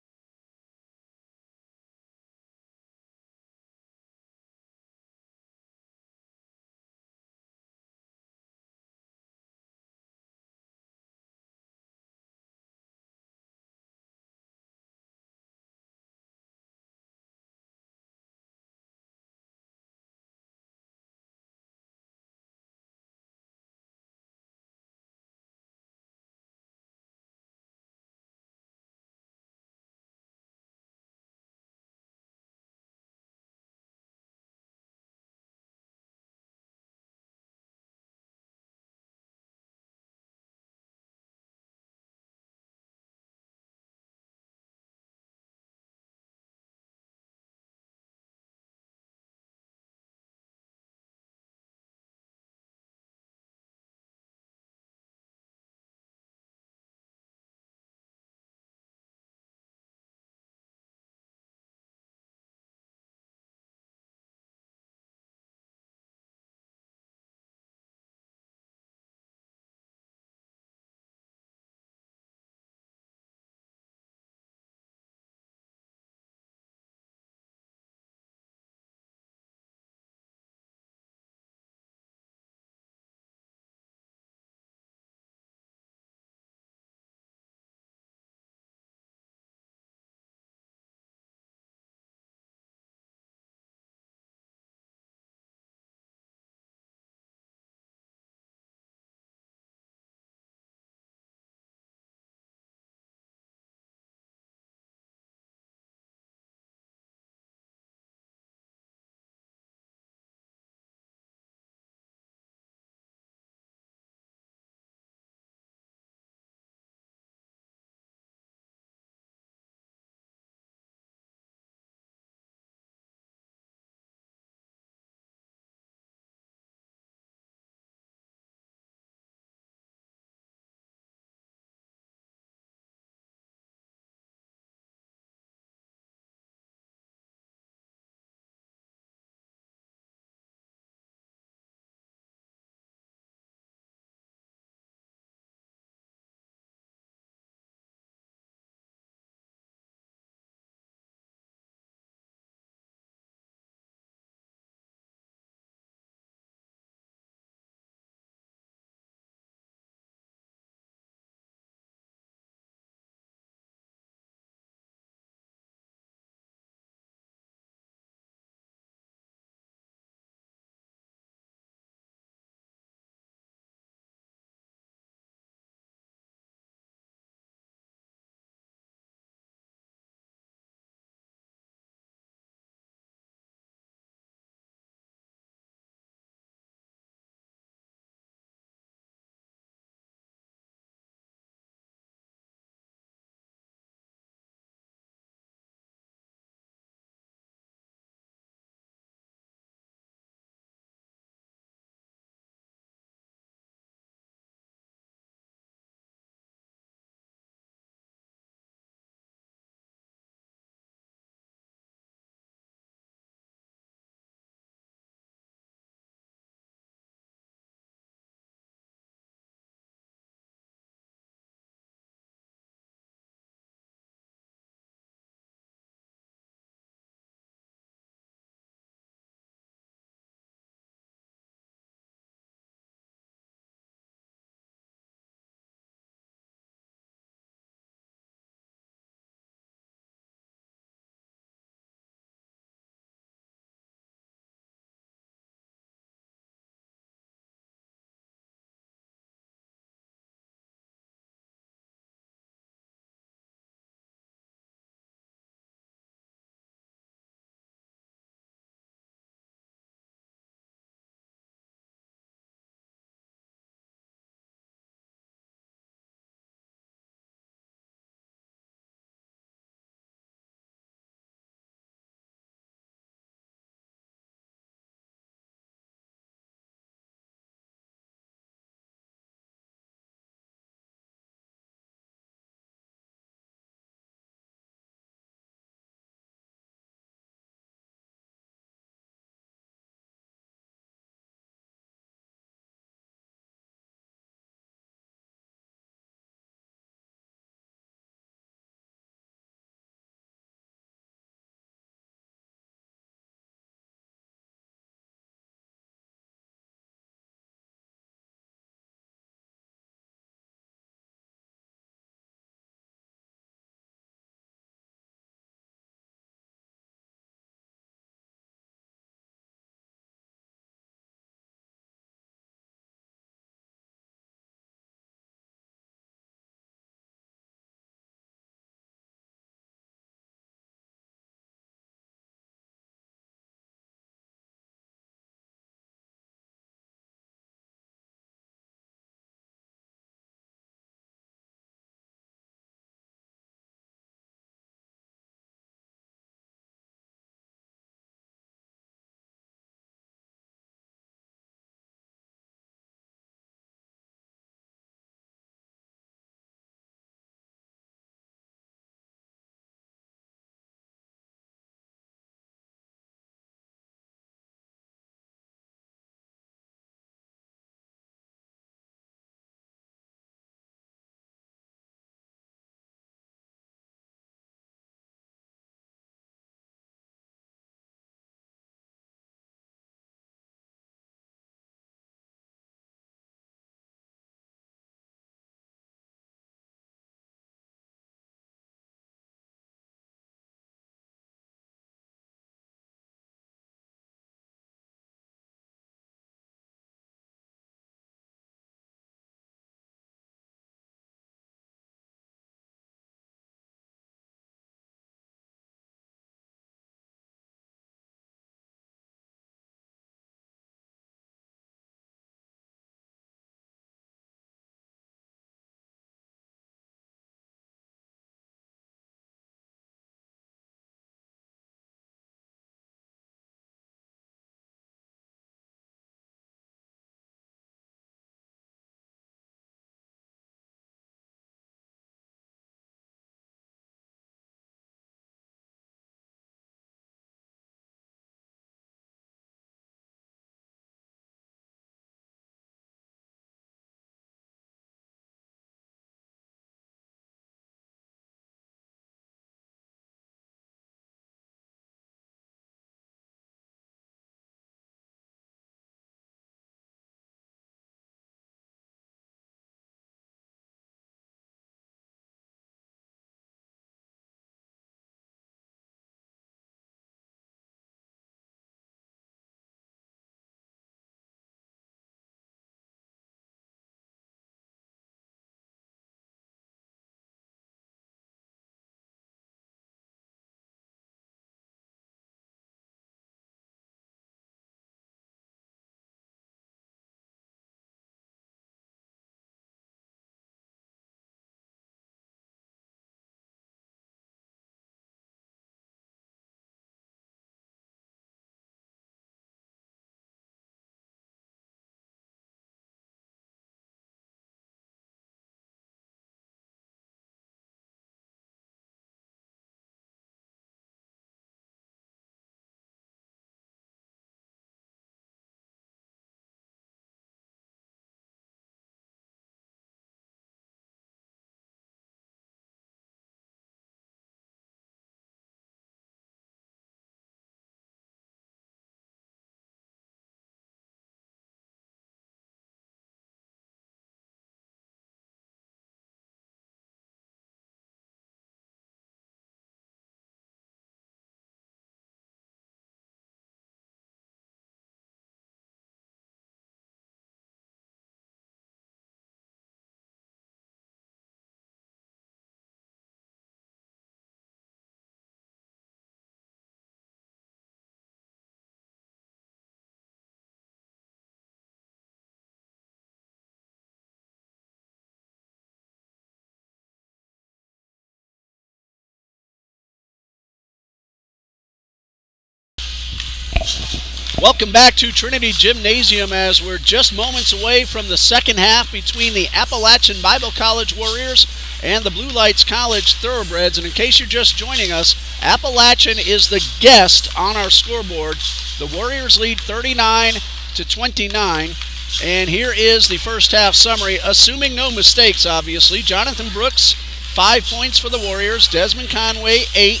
Welcome back to Trinity Gymnasium as we're just moments away from the second half between the Appalachian Bible College Warriors and the Blue Lights College Thoroughbreds. And in case you're just joining us, Appalachian is the guest on our scoreboard. The Warriors lead 39-29. And here is the first half summary, assuming no mistakes, obviously. Jonathan Brooks, 5 points for the Warriors. Desmond Conway, 8.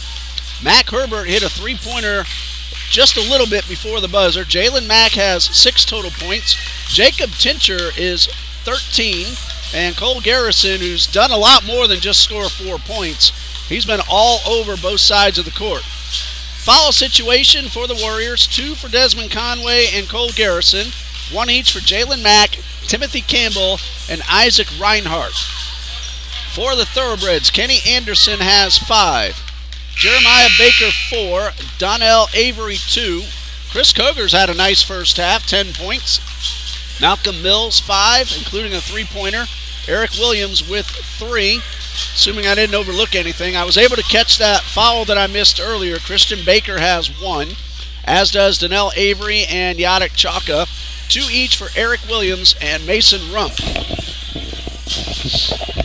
Mac Herbert hit a three-pointer just a little bit before the buzzer. Jalen Mack has 6 total points. Jacob Tincher is 13. And Cole Garrison, who's done a lot more than just score 4 points, he's been all over both sides of the court. Foul situation for the Warriors, 2 for Desmond Conway and Cole Garrison, 1 each for Jalen Mack, Timothy Campbell, and Isaac Reinhardt. For the Thoroughbreds, Kenny Anderson has 5. Jeremiah Baker, 4. Donnell Avery, 2. Chris Koger's had a nice first half, 10 points. Malcolm Mills, 5, including a three-pointer. Eric Williams with 3. Assuming I didn't overlook anything, I was able to catch that foul that I missed earlier. Christian Baker has 1, as does Donnell Avery and Yadek Chaka. 2 each for Eric Williams and Mason Rump.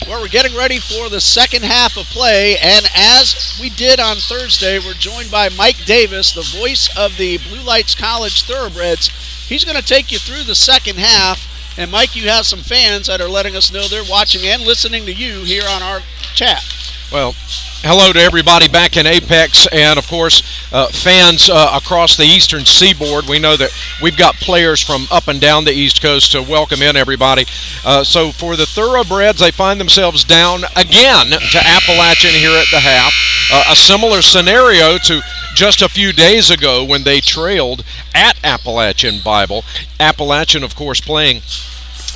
Well, we're getting ready for the second half of play, and as we did on Thursday, we're joined by Mike Davis, the voice of the Blue Lights College Thoroughbreds. He's going to take you through the second half, and Mike, you have some fans that are letting us know they're watching and listening to you here on our chat.
Well, hello to everybody back in Apex, and of course fans across the eastern seaboard. We know that we've got players from up and down the East Coast to welcome in everybody. So for the Thoroughbreds, they find themselves down again to Appalachian here at the half. A similar scenario to just a few days ago when they trailed at Appalachian Bible. Appalachian, of course, playing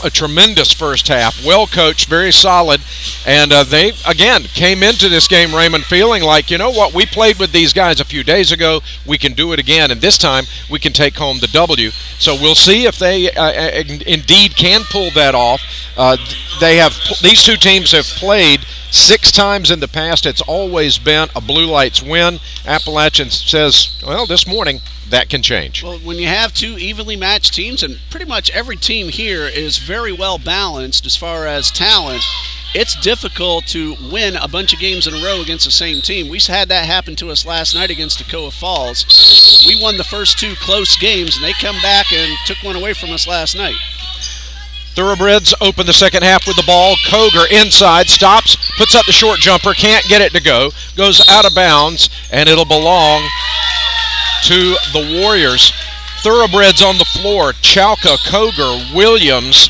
a tremendous first half, well coached, very solid, and they again came into this game, Raymond, feeling like, you know what, we played with these guys a few days ago, we can do it again, and this time we can take home the W. So we'll see if they indeed can pull that off. These two teams have played 6 times in the past. It's always been a Blue Lights win. Appalachian says, well, this morning that can change.
Well, when you have 2 evenly matched teams, and pretty much every team here is very well balanced as far as talent, it's difficult to win a bunch of games in a row against the same team. We had that happen to us last night against Toccoa Falls. We won the first 2 close games, and they come back and took one away from us last night.
Thoroughbreds open the second half with the ball. Koger inside, stops, puts up the short jumper, can't get it to go, goes out of bounds, and it'll belong to the Warriors. Thoroughbreds on the floor, Chalka, Koger, Williams,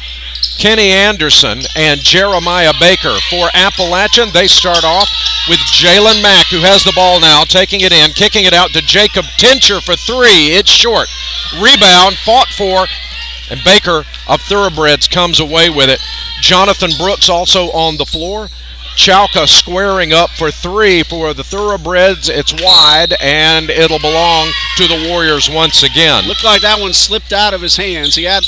Kenny Anderson, and Jeremiah Baker. For Appalachian, they start off with Jalen Mack, who has the ball now, taking it in, kicking it out to Jacob Tincher for 3. It's short. Rebound, fought for, and Baker of Thoroughbreds comes away with it. Jonathan Brooks also on the floor. Chalka squaring up for 3 for the Thoroughbreds. It's wide, and it'll belong to the Warriors once again.
Looked like that one slipped out of his hands. He had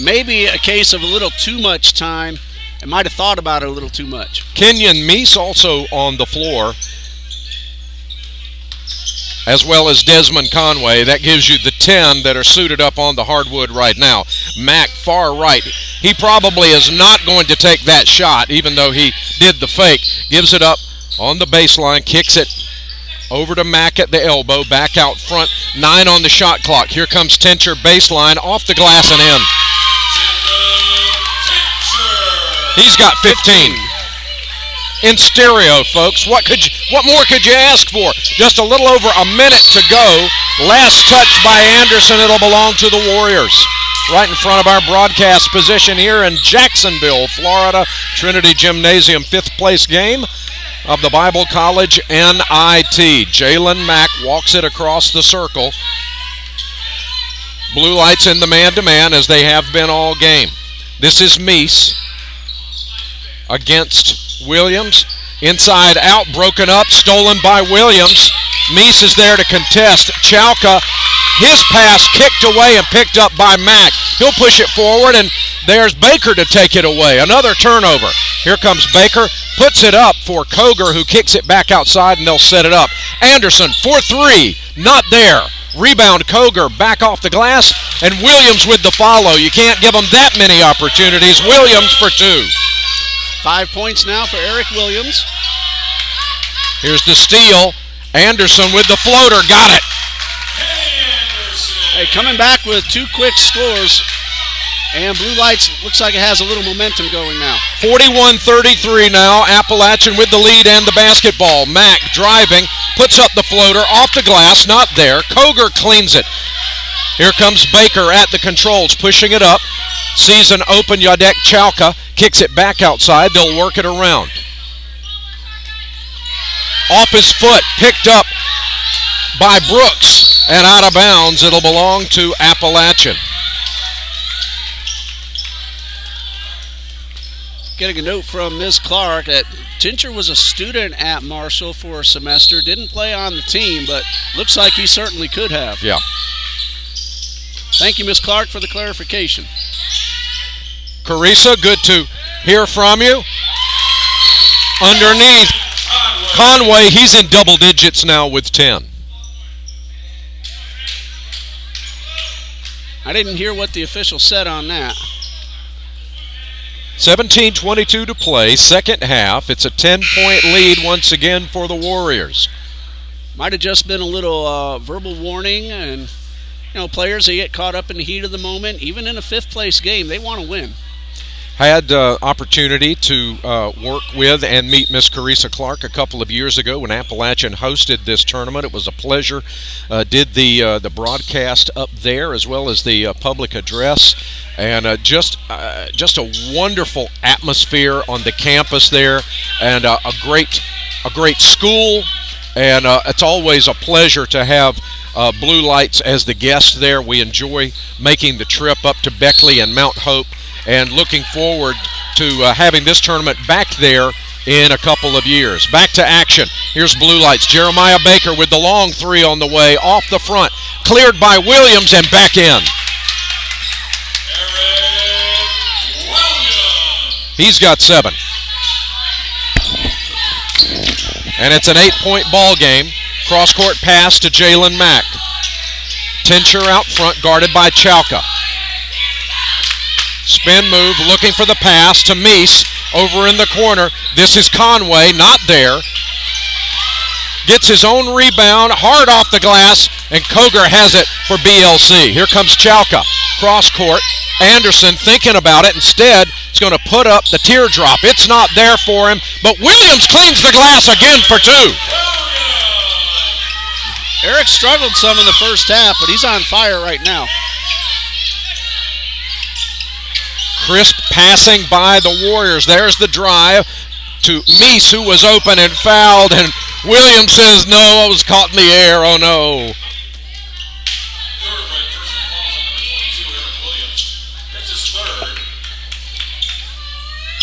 maybe a case of a little too much time and might have thought about it a little too much.
Kenyon Meese also on the floor, as well as Desmond Conway. That gives you the 10 that are suited up on the hardwood right now. Mack far right. He probably is not going to take that shot, even though he did the fake. Gives it up on the baseline, kicks it over to Mack at the elbow, back out front. 9 on the shot clock. Here comes Tincher, baseline, off the glass and in. He's got 15. In stereo, folks. What more could you ask for? Just a little over a minute to go. Last touch by Anderson. It'll belong to the Warriors. Right in front of our broadcast position here in Jacksonville, Florida. Trinity Gymnasium, 5th place game of the Bible College NIT. Jalen Mack walks it across the circle. Blue Lights in the man-to-man as they have been all game. This is Meese against Williams. Inside out, broken up, stolen by Williams. Meese is there to contest. Chalka, his pass kicked away and picked up by Mack. He'll push it forward, and there's Baker to take it away. Another turnover. Here comes Baker, puts it up for Koger, who kicks it back outside, and they'll set it up. Anderson for 3, not there. Rebound, Koger back off the glass, and Williams with the follow. You can't give them that many opportunities. Williams for 2.
5 points now for Eric Williams.
Here's the steal. Anderson with the floater. Got it.
Hey, coming back with 2 quick scores. And Blue Lights looks like it has a little momentum going now.
41-33 now. Appalachian with the lead and the basketball. Mack driving, puts up the floater, off the glass, not there. Koger cleans it. Here comes Baker at the controls, pushing it up. Sees an open Yadek Chalka, kicks it back outside. They'll work it around. Off his foot, picked up by Brooks, and out of bounds. It'll belong to Appalachian.
Getting a note from Ms. Clark that Tincher was a student at Marshall for a semester, didn't play on the team, but looks like he certainly could have.
Yeah.
Thank you, Ms. Clark, for the clarification.
Carissa, good to hear from you. Underneath, Conway, he's in double digits now with 10.
I didn't hear what the official said on that.
17:22 to play, second half. It's a 10-point lead once again for the Warriors.
Might have just been a little verbal warning, and players, they get caught up in the heat of the moment. Even in a 5th-place game, they want to win.
Had opportunity to work with and meet Miss Carissa Clark a couple of years ago when Appalachian hosted this tournament. It was a pleasure. Did the broadcast up there as well as the public address, and just a wonderful atmosphere on the campus there, and a great school. And it's always a pleasure to have Blue Lights as the guest there. We enjoy making the trip up to Beckley and Mount Hope, and looking forward to having this tournament back there in a couple of years. Back to action. Here's Blue Lights. Jeremiah Baker with the long 3 on the way, off the front. Cleared by Williams and back in.
Eric Williams.
He's got 7. And it's an 8-point ball game. Cross-court pass to Jalen Mack. Tincher out front, guarded by Chalka. Spin move, looking for the pass to Meese over in the corner. This is Conway, not there. Gets his own rebound, hard off the glass, and Koger has it for BLC. Here comes Chalka, cross court. Anderson thinking about it. Instead, he's going to put up the teardrop. It's not there for him, but Williams cleans the glass again for 2.
Eric struggled some in the first half, but he's on fire right now.
Crisp passing by the Warriors. There's the drive to Meese, who was open and fouled, and Williams says, no, I was caught in the air, oh no.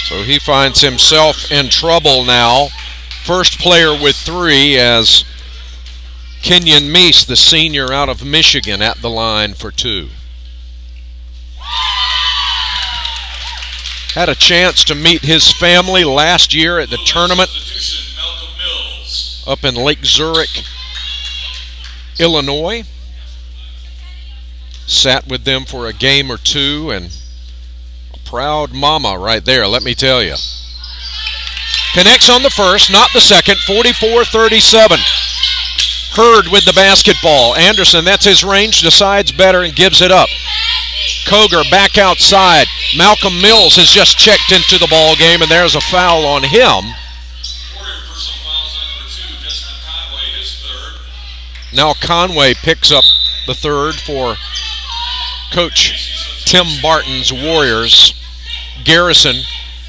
So he finds himself in trouble now. First player with 3 as Kenyon Meese, the senior out of Michigan, at the line for 2. Had a chance to meet his family last year at the tournament up in Lake Zurich, Illinois. Sat with them for a game or 2, and a proud mama right there, let me tell you. Connects on the first, not the second, 44-37. Hurd with the basketball. Anderson, that's his range, decides better and gives it up. Koger back outside. Malcolm Mills has just checked into the ball game, and there's a foul on him. Now Conway picks up the 3rd for Coach Tim Barton's Warriors. Garrison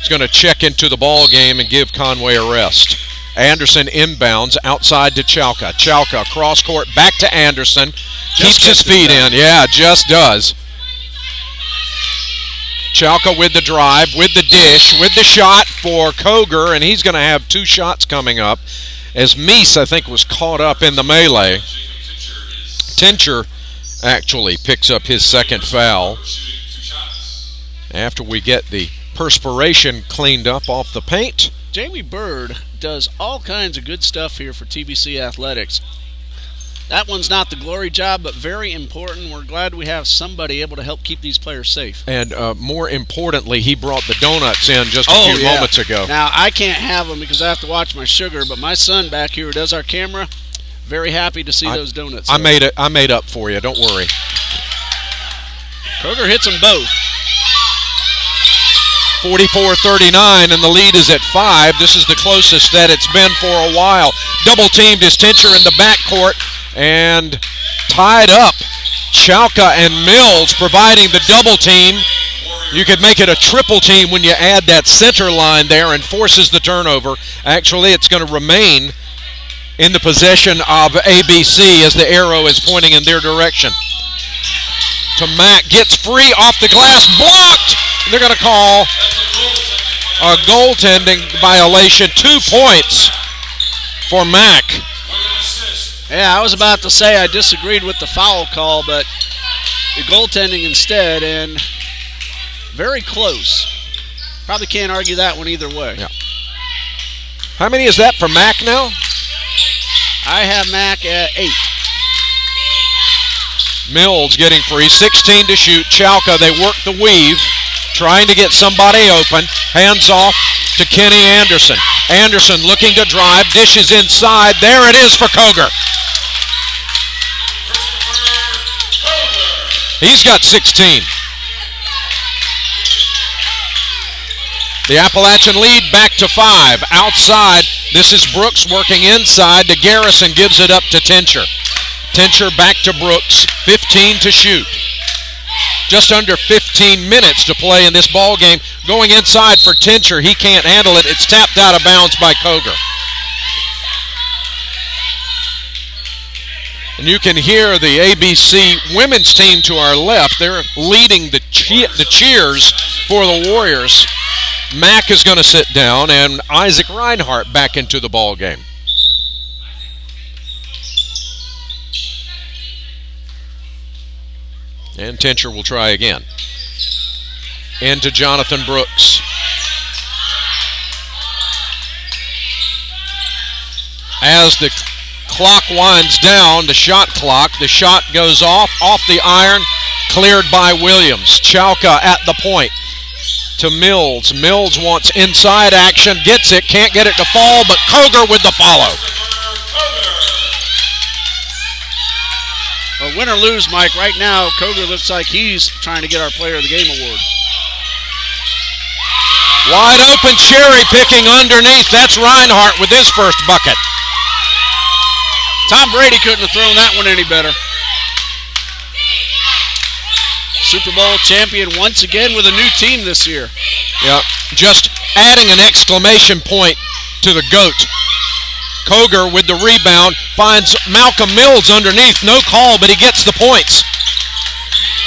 is going to check into the ball game and give Conway a rest. Anderson inbounds outside to Chalka. Chalka cross court back to Anderson. Keeps his feet in. Yeah, just does. Chalka with the drive, with the dish, with the shot for Koger, and he's going to have 2 shots coming up as Meese, I think, was caught up in the melee. Tincher actually picks up his 2nd foul after we get the perspiration cleaned up off the paint.
Jamie Bird does all kinds of good stuff here for TBC Athletics. That one's not the glory job, but very important. We're glad we have somebody able to help keep these players safe.
And more importantly, he brought the donuts in just a few moments ago.
Now, I can't have them because I have to watch my sugar, but my son back here who does our camera, very happy to see those donuts.
I made up for you. Don't worry.
Koger hits them both.
44-39, and the lead is at 5. This is the closest that it's been for a while. Double-teamed is Tincher in the backcourt, and tied up. Chalka and Mills providing the double team. You could make it a triple team when you add that center line there and forces the turnover. Actually, it's going to remain in the possession of ABC as the arrow is pointing in their direction. To Mack, gets free off the glass, blocked. They're going to call a goaltending violation. 2 points for Mack.
Yeah, I was about to say I disagreed with the foul call, but the goaltending instead, and very close. Probably can't argue that one either way.
Yeah. How many is that for Mack now?
I have Mack at 8.
Mills getting free, 16 to shoot. Chalka, they work the weave, trying to get somebody open. Hands off to Kenny Anderson. Anderson looking to drive, dishes inside. There it is for Koger. He's got 16. The Appalachian lead back to 5. Outside, this is Brooks working inside to Garrison, gives it up to Tincher. Tincher back to Brooks, 15 to shoot. Just under 15 minutes to play in this ball game. Going inside for Tincher, he can't handle it. It's tapped out of bounds by Koger. And you can hear the ABC women's team to our left. They're leading the cheers for the Warriors. Mack is going to sit down, and Isaac Reinhart back into the ball game. And Tincher will try again. Into Jonathan Brooks. As the clock winds down, the shot clock, the shot goes off the iron, cleared by Williams. Chalka at the point to Mills. Mills wants inside action, gets it, can't get it to fall, but Koger with the follow.
Well, win or lose, Mike, right now, Koger looks like he's trying to get our Player of the Game award.
Wide open, cherry picking underneath. That's Reinhart with his first bucket.
Tom Brady couldn't have thrown that one any better. Super Bowl champion once again with a new team this year.
Yeah, just adding an exclamation point to the GOAT. Koger with the rebound finds Malcolm Mills underneath. No call, but he gets the points.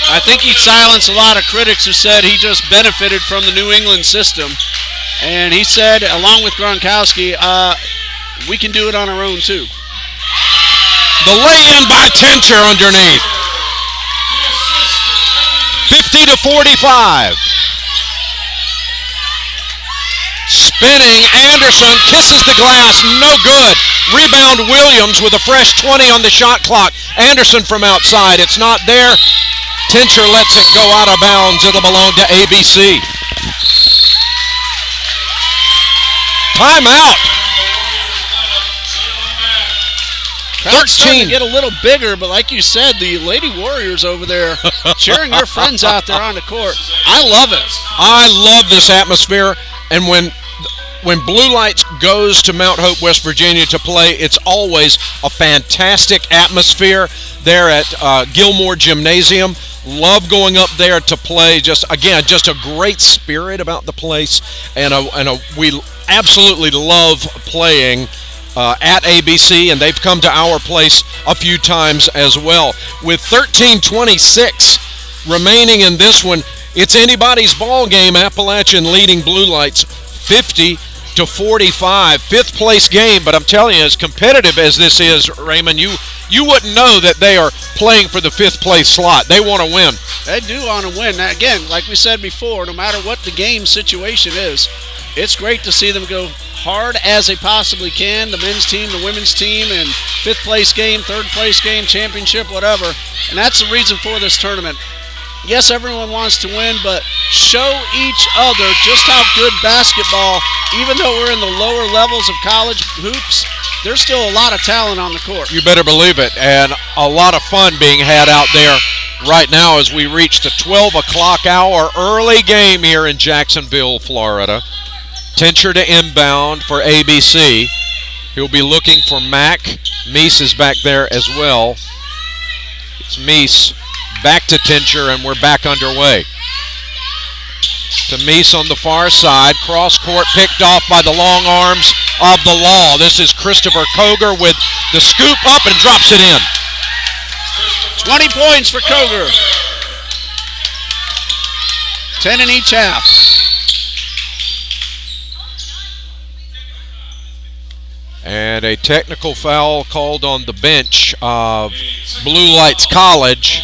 I think he silenced a lot of critics who said he just benefited from the New England system. And he said, along with Gronkowski, we can do it on our own too.
The lay-in by Tincher underneath. 50-45. Spinning, Anderson kisses the glass, no good. Rebound Williams with a fresh 20 on the shot clock. Anderson from outside, it's not there. Tincher lets it go out of bounds. It'll belong to ABC. Timeout.
Crowd's starting to get a little bigger, but like you said, the Lady Warriors over there cheering their friends out there on the court. I love it.
I love this atmosphere, and when Blue Lights goes to Mount Hope, West Virginia to play, it's always a fantastic atmosphere there at Gilmore Gymnasium. Love going up there to play. Just a great spirit about the place, and we absolutely love playing at ABC, and they've come to our place a few times as well. With 13:26 remaining in this one, it's anybody's ball game. Appalachian leading Blue Lights 50-45. 5th place game, but I'm telling you, as competitive as this is, Raymond, you you wouldn't know that they are playing for the 5th place slot. They want to win.
They do want to win. Now, again, like we said before, no matter what the game situation is, it's great to see them go hard as they possibly can, the men's team, the women's team, and 5th place game, 3rd place game, championship, whatever. And that's the reason for this tournament. Yes, everyone wants to win, but show each other just how good basketball, even though we're in the lower levels of college hoops, there's still a lot of talent on the court.
You better believe it, and a lot of fun being had out there right now as we reach the 12 o'clock hour. Early game here in Jacksonville, Florida. Tincher to inbound for ABC. He'll be looking for Mack. Meese is back there as well. It's Meese back to Tincher, and we're back underway. To Meese on the far side. Cross court picked off by the long arms of the law. This is Christopher Koger with the scoop up and drops it in.
20 points for Koger. 10 in each half.
And a technical foul called on the bench of Blue Lights College.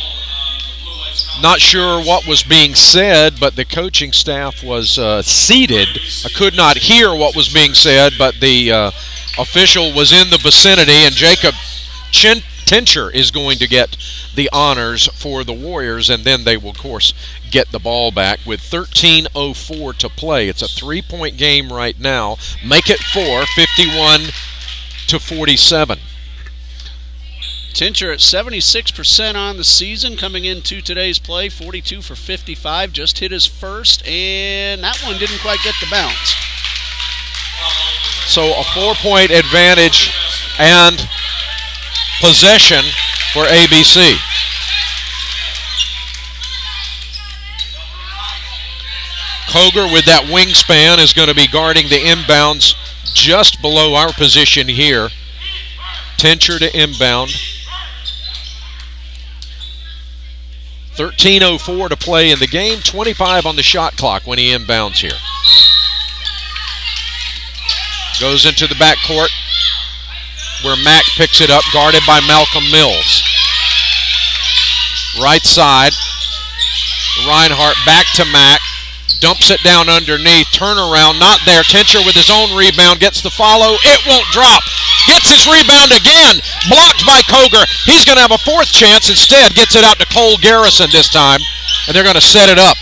Not sure what was being said, but the coaching staff was seated. I could not hear what was being said, but the official was in the vicinity, and Jacob Tincher is going to get the honors for the Warriors, and then they will, of course, get the ball back with 13:04 to play. It's a 3-point game right now. Make it 4, 51-47.
Tincher at 76% on the season coming into today's play, 42 for 55, just hit his first, and that one didn't quite get the bounce.
So a 4-point advantage and possession for ABC. Koger with that wingspan is going to be guarding the inbounds just below our position here. Tincher to inbound. 13:04 to play in the game, 25 on the shot clock when he inbounds here. Goes into the backcourt where Mack picks it up, guarded by Malcolm Mills. Right side, Reinhardt back to Mack, dumps it down underneath, turnaround, not there. Tincher with his own rebound, gets the follow, it won't drop. Gets his rebound again, blocked by Koger. He's going to have a fourth chance. Instead, gets it out to Cole Garrison this time, and they're going to set it up.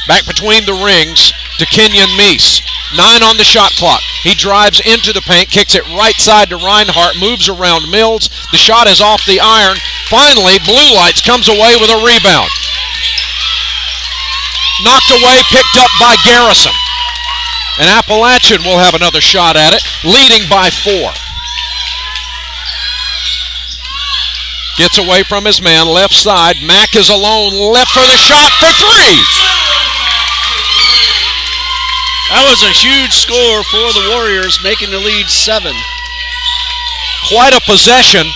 Back between the rings to Kenyon Meese. 9 on the shot clock. He drives into the paint, kicks it right side to Reinhardt, moves around Mills. The shot is off the iron. Finally, Blue Lights comes away with a rebound. Knocked away, picked up by Garrison. And Appalachian will have another shot at it, leading by 4. Gets away from his man, left side. Mack is alone, left for the shot for 3.
That was a huge score for the Warriors, making the lead 7.
Quite a possession.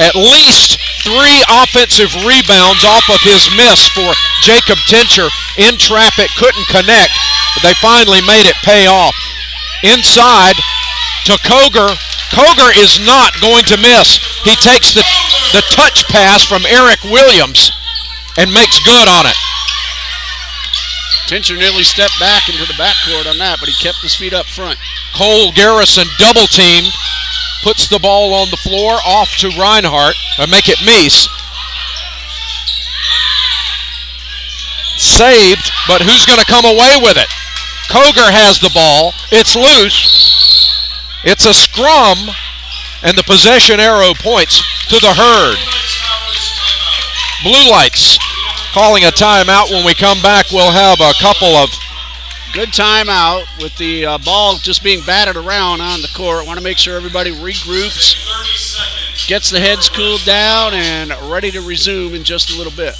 At least 3 offensive rebounds off of his miss for Jacob Tincher. In traffic, couldn't connect, but they finally made it pay off. Inside to Koger. Koger is not going to miss. He takes the touch pass from Eric Williams and makes good on it.
Tincher nearly stepped back into the backcourt on that, but he kept his feet up front.
Cole Garrison double-teamed, puts the ball on the floor, off to Reinhardt, or make it Meese. Saved, but who's going to come away with it? Koger has the ball. It's loose. It's a scrum, and the possession arrow points to the Herd. Blue Lights calling a timeout. When we come back, we'll have a couple of...
Good timeout with the ball just being batted around on the court. Want to make sure everybody regroups, gets the heads cooled down, and ready to resume in just a little bit.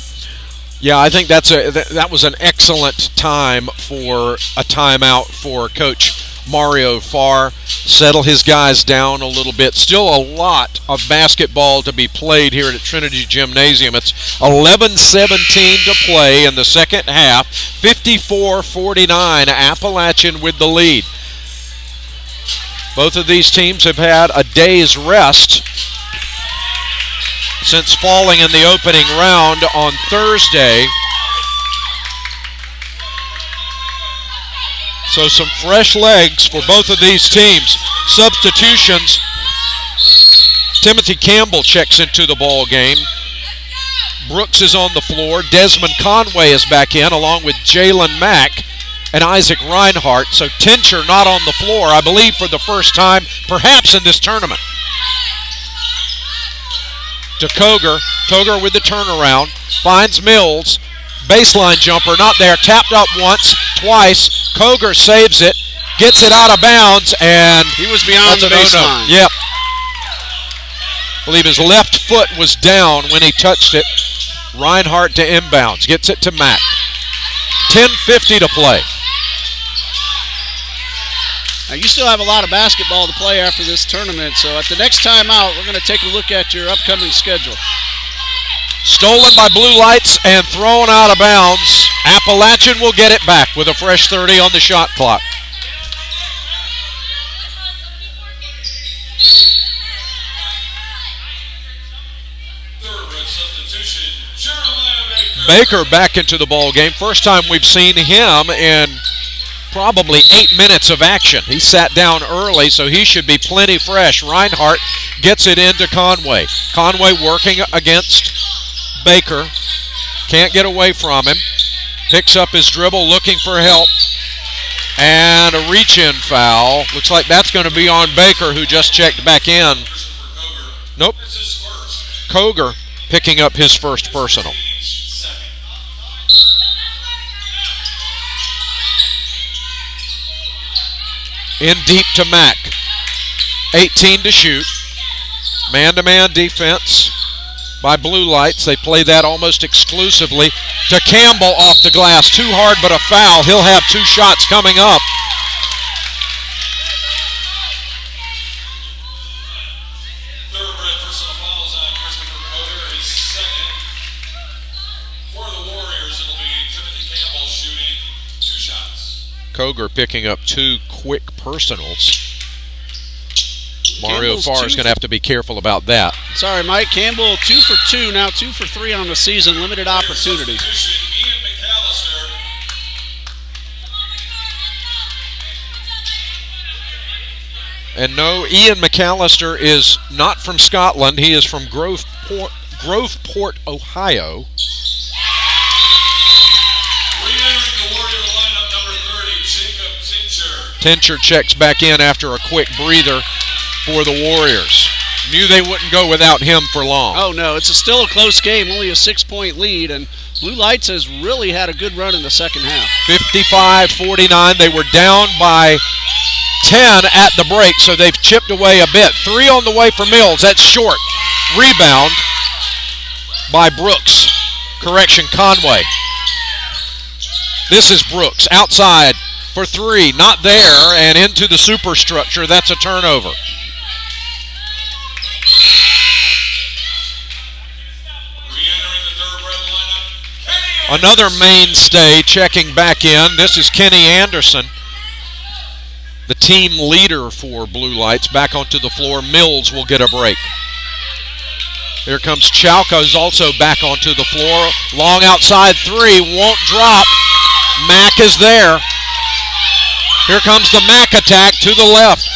Yeah, I think that was an excellent time for a timeout for Coach Mario Farr. Settle his guys down a little bit. Still a lot of basketball to be played here at Trinity Gymnasium. It's 11:17 to play in the second half. 54-49, Appalachian with the lead. Both of these teams have had a day's rest since falling in the opening round on Thursday. So some fresh legs for both of these teams. Substitutions. Timothy Campbell checks into the ball game. Brooks is on the floor. Desmond Conway is back in along with Jalen Mack and Isaac Reinhardt. So Tincher not on the floor, I believe for the first time, perhaps in this tournament. To Koger. Koger with the turnaround. Finds Mills. Baseline jumper, not there. Tapped up once, twice. Koger saves it. Gets it out of bounds, and
he was beyond the baseline.
Yep. I believe his left foot was down when he touched it. Reinhardt to inbounds. Gets it to Mack. 10:50 to play.
Now, you still have a lot of basketball to play after this tournament, so at the next time out, we're going to take a look at your upcoming schedule.
Stolen by Blue Lights and thrown out of bounds. Appalachian will get it back with a fresh 30 on the shot clock. Baker back into the ball game. First time we've seen him in probably 8 minutes of action. He sat down early, so he should be plenty fresh. Reinhardt gets it into Conway. Conway working against Baker. Can't get away from him. Picks up his dribble, looking for help. And a reach-in foul. Looks like that's going to be on Baker, who just checked back in. Nope. Koger picking up his first personal. In deep to Mack. 18 to shoot. Man-to-man defense by Blue Lights. They play that almost exclusively. To Campbell off the glass. Too hard, but a foul. He'll have 2 shots coming up.
Thoroughbred personal fouls on Christopher Koger, his second. For the Warriors, it'll be Timothy Campbell shooting 2 shots.
Koger picking up 2 quick personals. Mario
Campbell's
Farr is going to have to be careful about that.
Sorry, Mike. Campbell 2 for 2, now 2 for 3 on the season. Limited opportunity.
Ian McAllister.
And no, Ian McAllister is not from Scotland. He is from Groveport, Ohio.
Re-entering the Warrior lineup, number 30, Jacob Tincher.
Tincher checks back in after a quick breather for the Warriors. Knew they wouldn't go without him for long.
Oh, no, it's still a close game, only a 6-point lead, and Blue Lights has really had a good run in the second half.
55-49. They were down by 10 at the break, so they've chipped away a bit. 3 on the way for Mills. That's short. Rebound by Brooks. Correction, Conway. This is Brooks outside for 3. Not there, and into the superstructure. That's a turnover. Another mainstay checking back in. This is Kenny Anderson, the team leader for Blue Lights, back onto the floor. Mills will get a break. Here comes Chalka, who's also back onto the floor. Long outside 3, won't drop. Mack is there. Here comes the Mack attack to the left.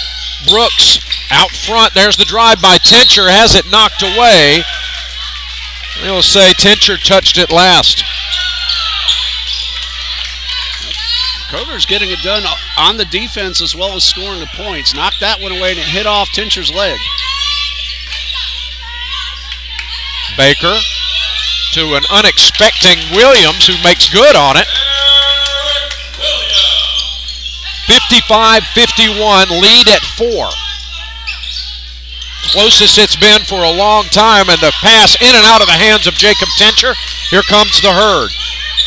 Brooks out front. There's the drive by Tincher. Has it knocked away. We'll say Tincher touched it last.
Koger's getting it done on the defense as well as scoring the points. Knocked that one away and it hit off Tincher's leg.
Baker to an unexpected Williams, who makes good on it. 55-51, lead at 4. Closest it's been for a long time, and the pass in and out of the hands of Jacob Tincher. Here comes the herd.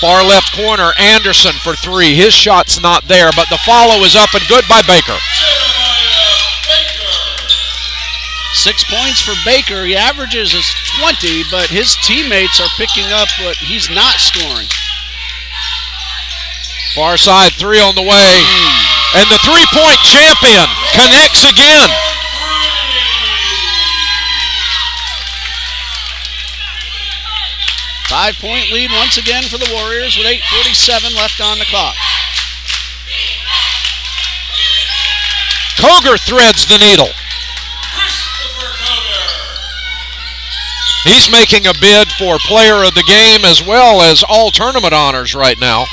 Far left corner, Anderson for 3. His shot's not there, but the follow is up and good by Baker.
6 points for Baker. He averages is 20, but his teammates are picking up what he's not scoring.
Far side 3 on the way, and the 3-point champion Connects again.
Five-point lead once again for the Warriors with 8:47 left on the clock.
Koger threads the needle. He's making a bid for player of the game as well as all tournament honors right now.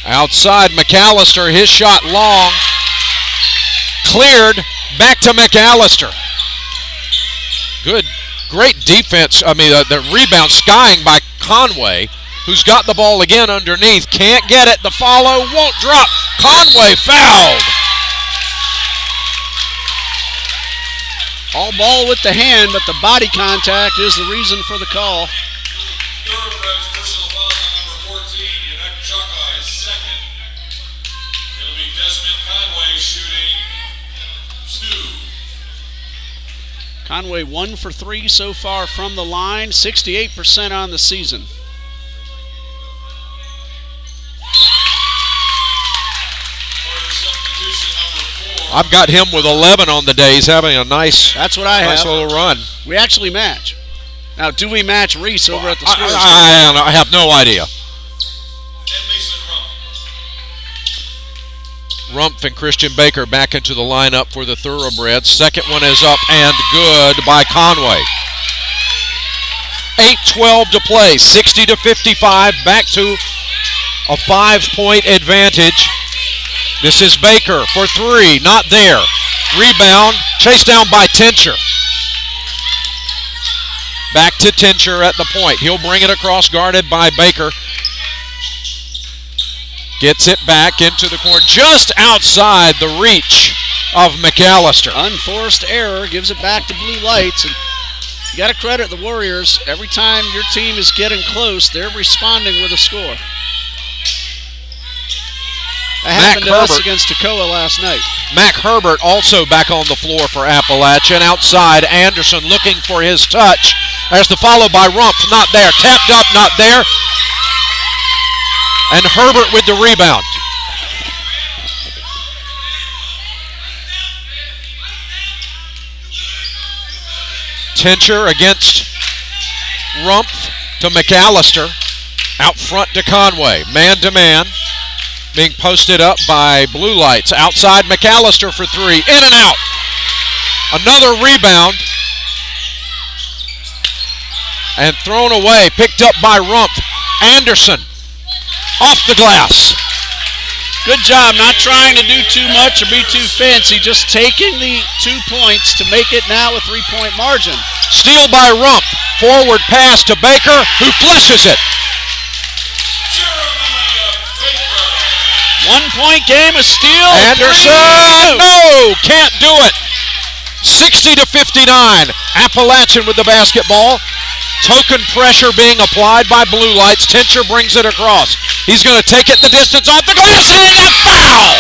Outside McAllister, his shot long. Cleared, back to McAllister. Great defense. The rebound skying by Conway, who's got the ball again underneath. Can't get it. The follow won't drop. Conway fouled.
All ball with the hand, but the body contact is the reason for the call.
Thoroughbreds personal foul on number 14. Yunek Chaka is second. It'll be Desmond Conway shooting 2.
Conway 1 for 3 so far from the line, 68% on the season.
I've got him with 11 on the day. He's having a nice,
that's what I
nice
have.
little run.
We actually match. Now, do we match Reese over at the scores?
I have no idea. Rumpf and Christian Baker back into the lineup for the Thoroughbreds. Second one is up and good by Conway. 8:12 to play, 60-55, back to a 5-point advantage. This is Baker for 3, not there. Rebound, chased down by Tincher. Back to Tincher at the point. He'll bring it across, guarded by Baker. Gets it back into the corner, just outside the reach of McAllister.
Unforced error, gives it back to Blue Lights. And you got to credit the Warriors. Every time your team is getting close, they're responding with a score. That happened to us against Toccoa last night.
Mac Herbert also back on the floor for Appalachian. Outside, Anderson looking for his touch. There's the follow by Rumpf, not there. Tapped up, not there. And Herbert with the rebound. Tincher against Rumpf to McAllister. Out front to Conway. Man to man. Being posted up by Blue Lights. Outside McAllister for 3. In and out. Another rebound. And thrown away. Picked up by Rumpf. Anderson. Off the glass.
Good job, not trying to do too much or be too fancy, just taking the 2 points to make it now a 3-point margin.
Steal by Rumpf. Forward pass to Baker, who flushes it.
1-point game, a steal.
Anderson, no, can't do it. 60-59. Appalachian with the basketball. Token pressure being applied by Blue Lights. Tincher brings it across. He's going to take it the distance off the glass and a foul!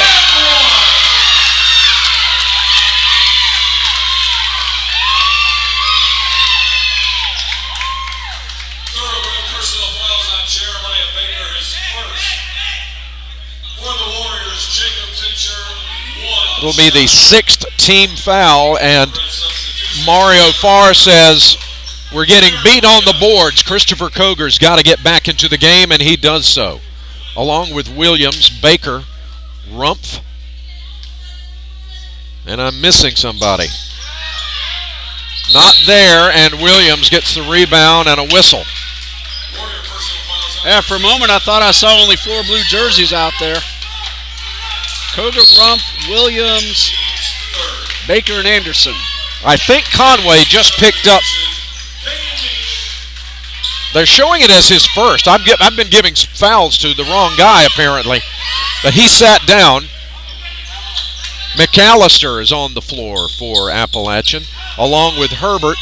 Thoroughbred personal fouls on Jeremiah Baker, his first. For the Warriors, Jacob Tincher, 1.
It'll be the 6th team foul, and Mario Farr says, we're getting beat on the boards. Christopher Koger's got to get back into the game, and he does so. Along with Williams, Baker, Rumpf, and I'm missing somebody. Not there, and Williams gets the rebound and a whistle.
Yeah, for a moment I thought I saw only 4 blue jerseys out there. Koger, Rumpf, Williams, Baker, and Anderson.
I think Conway just picked up. They're showing it as his first. I've been giving fouls to the wrong guy, apparently. But he sat down. McAllister is on the floor for Appalachian, along with Herbert,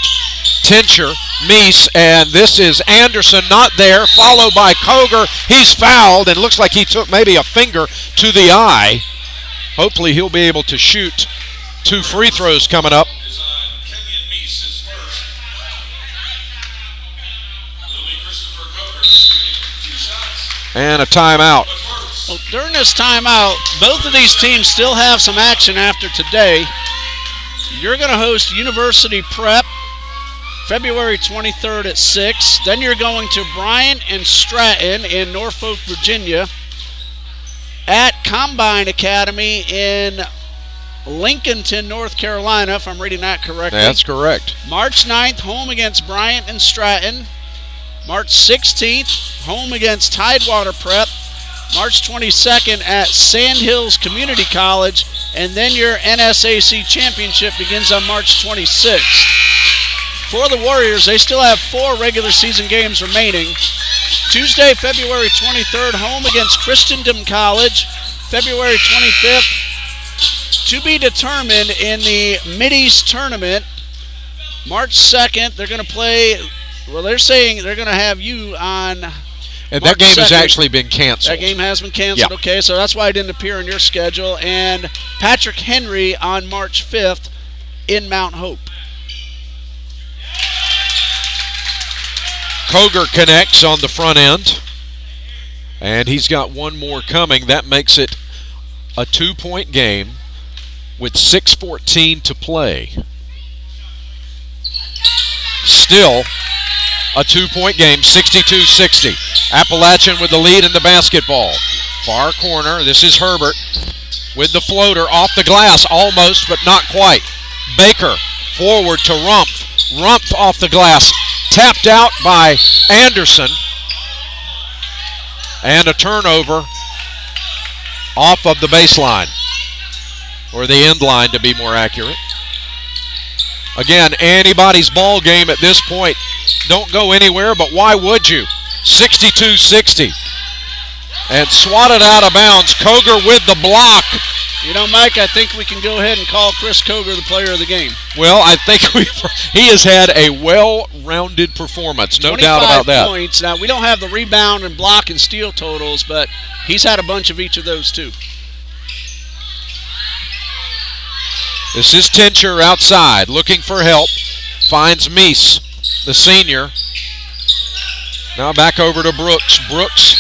Tincher, Meese, and this is Anderson, not there, followed by Koger. He's fouled, and looks like he took maybe a finger to the eye. Hopefully he'll be able to shoot 2 free throws coming up.
Is on Kenyon Meese, his first. It'll be Christopher Koger shooting 2 shots.
And a timeout.
But first,
Well, during this timeout, both of these teams still have some action after today. You're going to host University Prep February 23rd at 6. Then you're going to Bryant and Stratton in Norfolk, Virginia, at Combine Academy in Lincolnton, North Carolina, if I'm reading that correctly.
That's correct.
March 9th, home against Bryant and Stratton. March 16th, home against Tidewater Prep. March 22nd at Sandhills Community College. And then your NSAC championship begins on March 26th. For the Warriors, they still have 4 regular season games remaining. Tuesday, February 23rd, home against Christendom College. February 25th, to be determined in the Mid-East Tournament. March 2nd, they're going to play, well, they're saying they're going to have you on
And
March
that game
2nd.
has actually been canceled.
That game has been canceled,
Yeah.
Okay, so that's why it didn't appear in your schedule. And Patrick Henry on March 5th in Mount Hope.
Koger connects on the front end, and he's got one more coming. That makes it a 2-point game with 6:14 to play. Still a 2-point game, 62-60. Appalachian with the lead in the basketball. Far corner, this is Herbert with the floater off the glass, almost, but not quite. Baker forward to Rumpf. Rumpf off the glass. Tapped out by Anderson. And a turnover off of the baseline. Or the end line, to be more accurate. Again, anybody's ball game at this point. Don't go anywhere, but why would you? 62-60. And swatted out of bounds. Koger with the block.
You know, Mike, I think we can go ahead and call Chris Koger the player of the game.
Well, I think he has had a well-rounded performance, no doubt about that.
25 points. Now, we don't have the rebound and block and steal totals, but he's had a bunch of each of those too.
This is Tincher outside, looking for help. Finds Meese, the senior. Now back over to Brooks. Brooks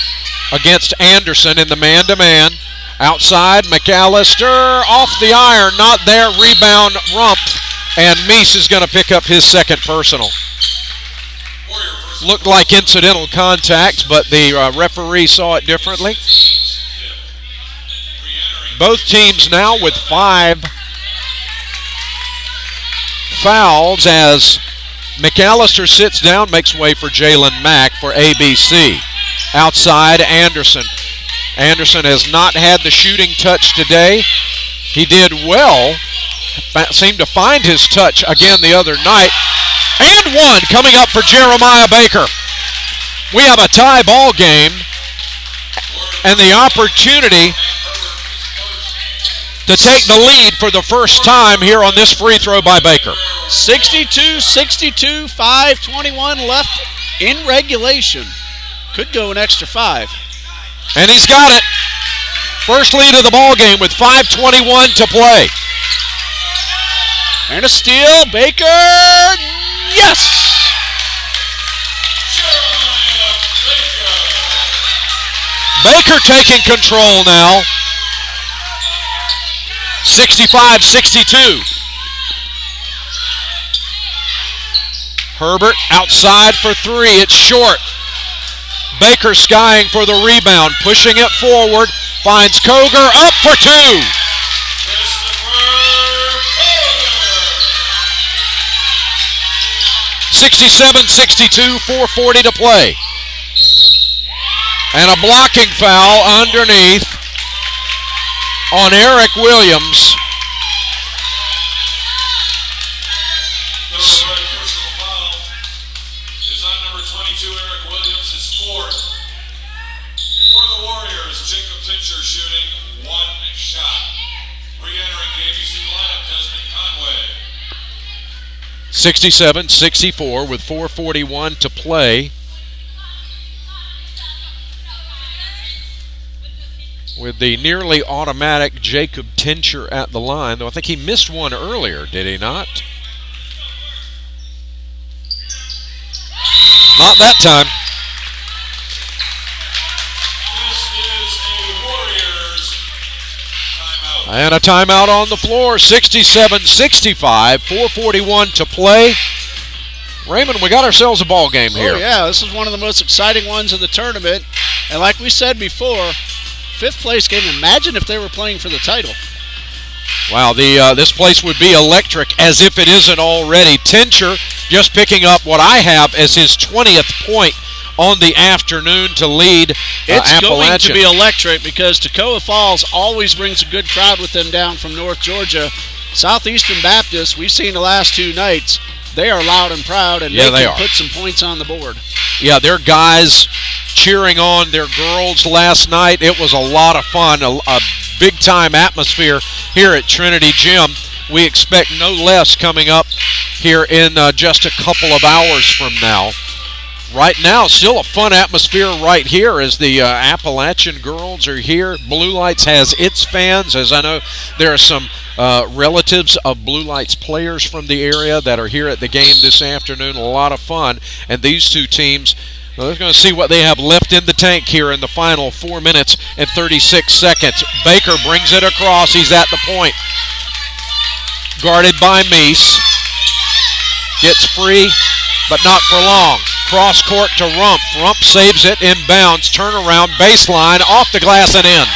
against Anderson in the man-to-man. Outside, McAllister off the iron, not there. Rebound, Rumpf, and Meese is going to pick up his second personal. Looked like incidental contact, but the referee saw it differently. Both teams now with 5 fouls as McAllister sits down, makes way for Jalen Mack for ABC. Outside, Anderson. Anderson has not had the shooting touch today. He did well. Seemed to find his touch again the other night. And one coming up for Jeremiah Baker. We have a tie ball game and the opportunity to take the lead for the first time here on this free throw by Baker.
62-62, 5:21 left in regulation. Could go an extra 5.
And he's got it. First lead of the ball game with 5:21 to play.
And a steal, Baker, yes!
Baker taking control now. 65-62. Herbert outside for 3. It's short. Baker skying for the rebound, pushing it forward, finds Koger, up for 2. 67-62, 4:40 to play. And a blocking foul underneath on Eric Williams.
Personal foul is on number 22, Eric Williams, his 4th. For the Warriors, Jacob Tincher shooting 1 shot. Re-entering the ABC lineup, Desmond Conway.
67-64 with 4:41 to play. With the nearly automatic Jacob Tincher at the line, though I think he missed one earlier, did he not? Not that time.
This is a Warriors
And a timeout on the floor, 67-65, 4:41 to play. Raymond, we got ourselves a ball game here.
Oh, yeah, this is one of the most exciting ones of the tournament. And like we said before, 5th place game, imagine if they were playing for the title.
Wow, this place would be electric, as if it isn't already. Tincher just picking up what I have as his 20th point on the afternoon to lead
It's
Appalachian.
going to be electric because Toccoa Falls always brings a good crowd with them down from North Georgia. Southeastern Baptist, we've seen the last 2 nights, they are loud and proud, and they can put some points on the board.
Yeah, their guys cheering on their girls last night. It was a lot of fun, a big-time atmosphere here at Trinity Gym. We expect no less coming up here in just a couple of hours from now. Right now, still a fun atmosphere right here as the Appalachian girls are here. Blue Lights has its fans, as I know there are some relatives of Blue Lights players from the area that are here at the game this afternoon. A lot of fun. And these two teams, well, they're going to see what they have left in the tank here in the final 4 minutes and 36 seconds. Baker brings it across. He's at the point. Guarded by Meese. Gets free, but not for long. Cross court to Rump. Rump saves it inbounds. Turnaround, baseline, off the glass and in.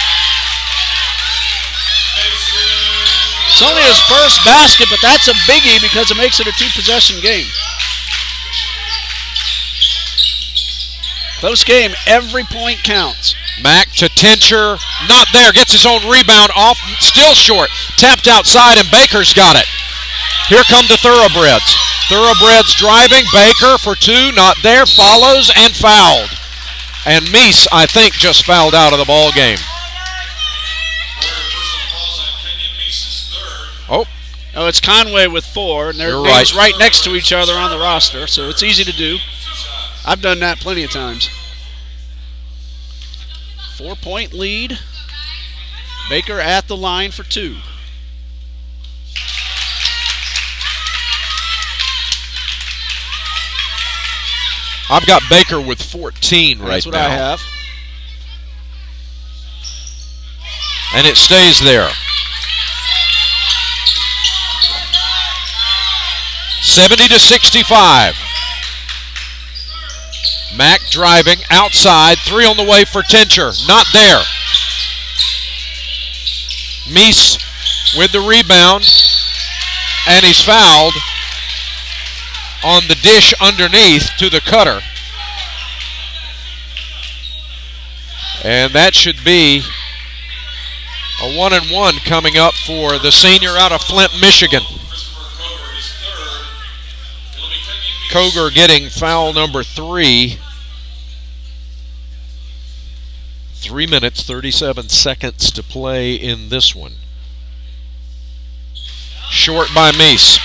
It's only his first basket, but that's a biggie because it makes it a 2-possession game. Close game, every point counts.
Mack to Tincher, not there, gets his own rebound off, still short. Tapped outside and Baker's got it. Here come the Thoroughbreds. Thoroughbreds driving, Baker for 2, not there, follows and fouled. And Meese, I think, just fouled out of the ball game.
Oh, it's Conway with 4, and their names right next to each other on the roster, so it's easy to do. I've done that plenty of times. 4-point lead. Baker at the line for 2.
I've got Baker with 14 right now.
That's what I have.
And it stays there. 70-65. Mack driving outside, 3 on the way for Tincher, not there. Meese with the rebound, and he's fouled on the dish underneath to the cutter. And that should be a 1-and-1 coming up for the senior out of Flint, Michigan. Koger getting foul number 3. 3 minutes, 37 seconds to play in this one. Short by Meese.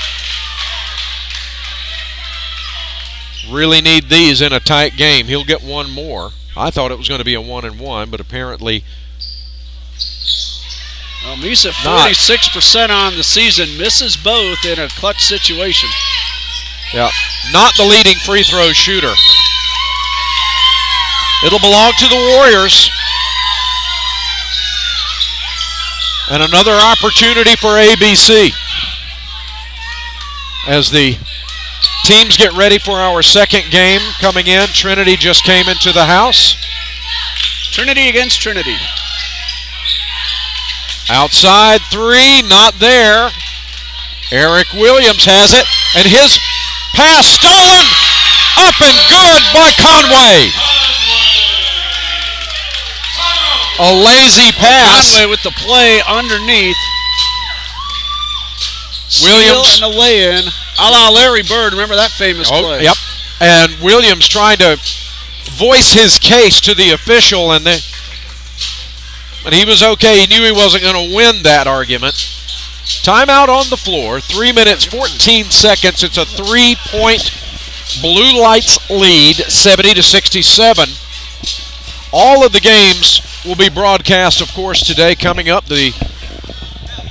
Really need these in a tight game. He'll get one more. I thought it was going to be a 1-and-1, but apparently
well, Meese at 46% on the season, misses both in a clutch situation.
Yeah, not the leading free throw shooter. It'll belong to the Warriors. And another opportunity for ABC as the teams get ready for our second game coming in. Trinity just came into the house.
Trinity against Trinity.
Outside 3, not there. Eric Williams has it, and his pass stolen, up and good by Conway. A lazy pass.
Conway with the play underneath.
Williams
Steal and a lay-in, a la Larry Bird. Remember that famous play?
Yep. And Williams trying to voice his case to the official, and he was okay. He knew he wasn't going to win that argument. Timeout on the floor. 3 minutes, 14 seconds. It's a 3-point Blue Lights lead, 70-67. All of the games will be broadcast, of course, today. Coming up, the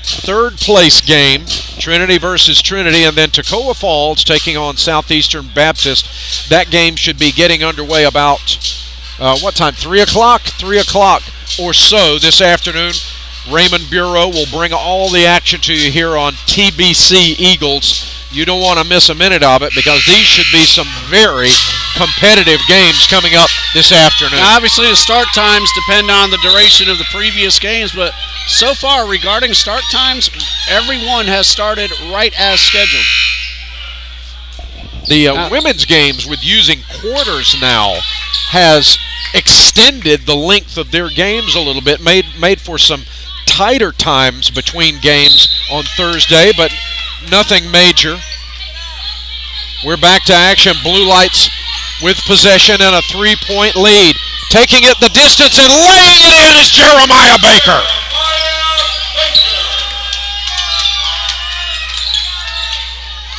3rd place game, Trinity versus Trinity, and then Toccoa Falls taking on Southeastern Baptist. That game should be getting underway about, what time? 3 o'clock? 3 o'clock or so this afternoon. Raymond Bureau will bring all the action to you here on TBC Eagles. You don't want to miss a minute of it because these should be some very competitive games coming up this afternoon.
Now, obviously, the start times depend on the duration of the previous games, but so far, regarding start times, everyone has started right as scheduled.
The women's games with using quarters now has extended the length of their games a little bit, made for some tighter times between games on Thursday, but nothing major. We're back to action. Blue Lights with possession and a 3-point lead. Taking it the distance and laying it in is Jeremiah Baker.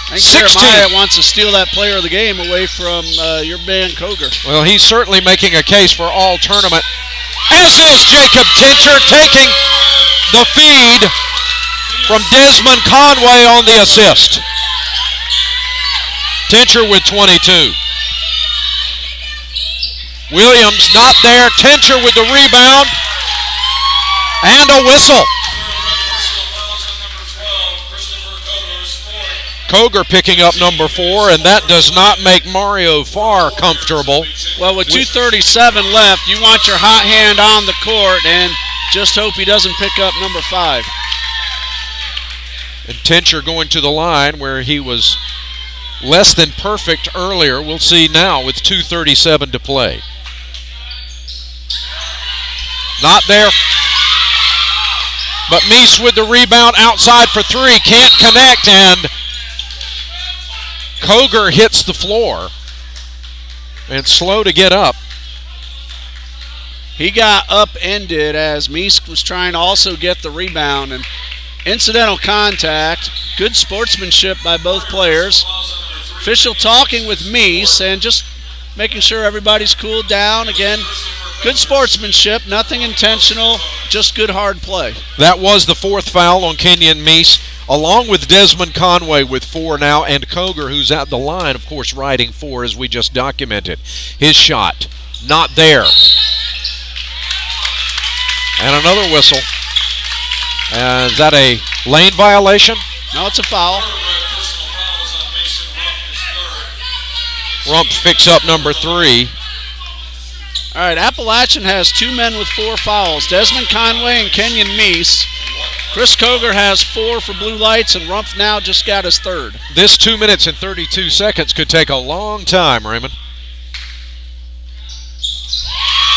I think Jeremiah wants to steal that player of the game away from your man Koger.
Well, he's certainly making a case for all tournament, as is Jacob Tincher, taking the feed from Desmond Conway on the assist. Tincher with 22. Williams not there. Tincher with the rebound. And a whistle. Koger picking up number 4, and that does not make Mario Farr comfortable.
Well, with 2:37 left, you want your hot hand on the court and just hope he doesn't pick up number 5.
And Tincher going to the line where he was less than perfect earlier. We'll see now with 2:37 to play. Not there. But Meese with the rebound outside for 3. Can't connect, and Koger hits the floor. And slow to get up.
He got upended as Meese was trying to also get the rebound. And incidental contact. Good sportsmanship by both players. Official talking with Meese and just making sure everybody's cooled down. Again, good sportsmanship, nothing intentional, just good hard play.
That was the 4th foul on Kenyon Meese, along with Desmond Conway with 4 now, and Koger, who's at the line, of course, riding 4 as we just documented. His shot, not there. And another whistle. Is that a lane violation?
No, it's a foul.
Rumpf picks up number 3.
All right, Appalachian has 2 men with 4 fouls, Desmond Conway and Kenyon Meese. Chris Koger has 4 for Blue Lights, and Rumpf now just got his 3rd.
This 2 minutes and 32 seconds could take a long time, Raymond.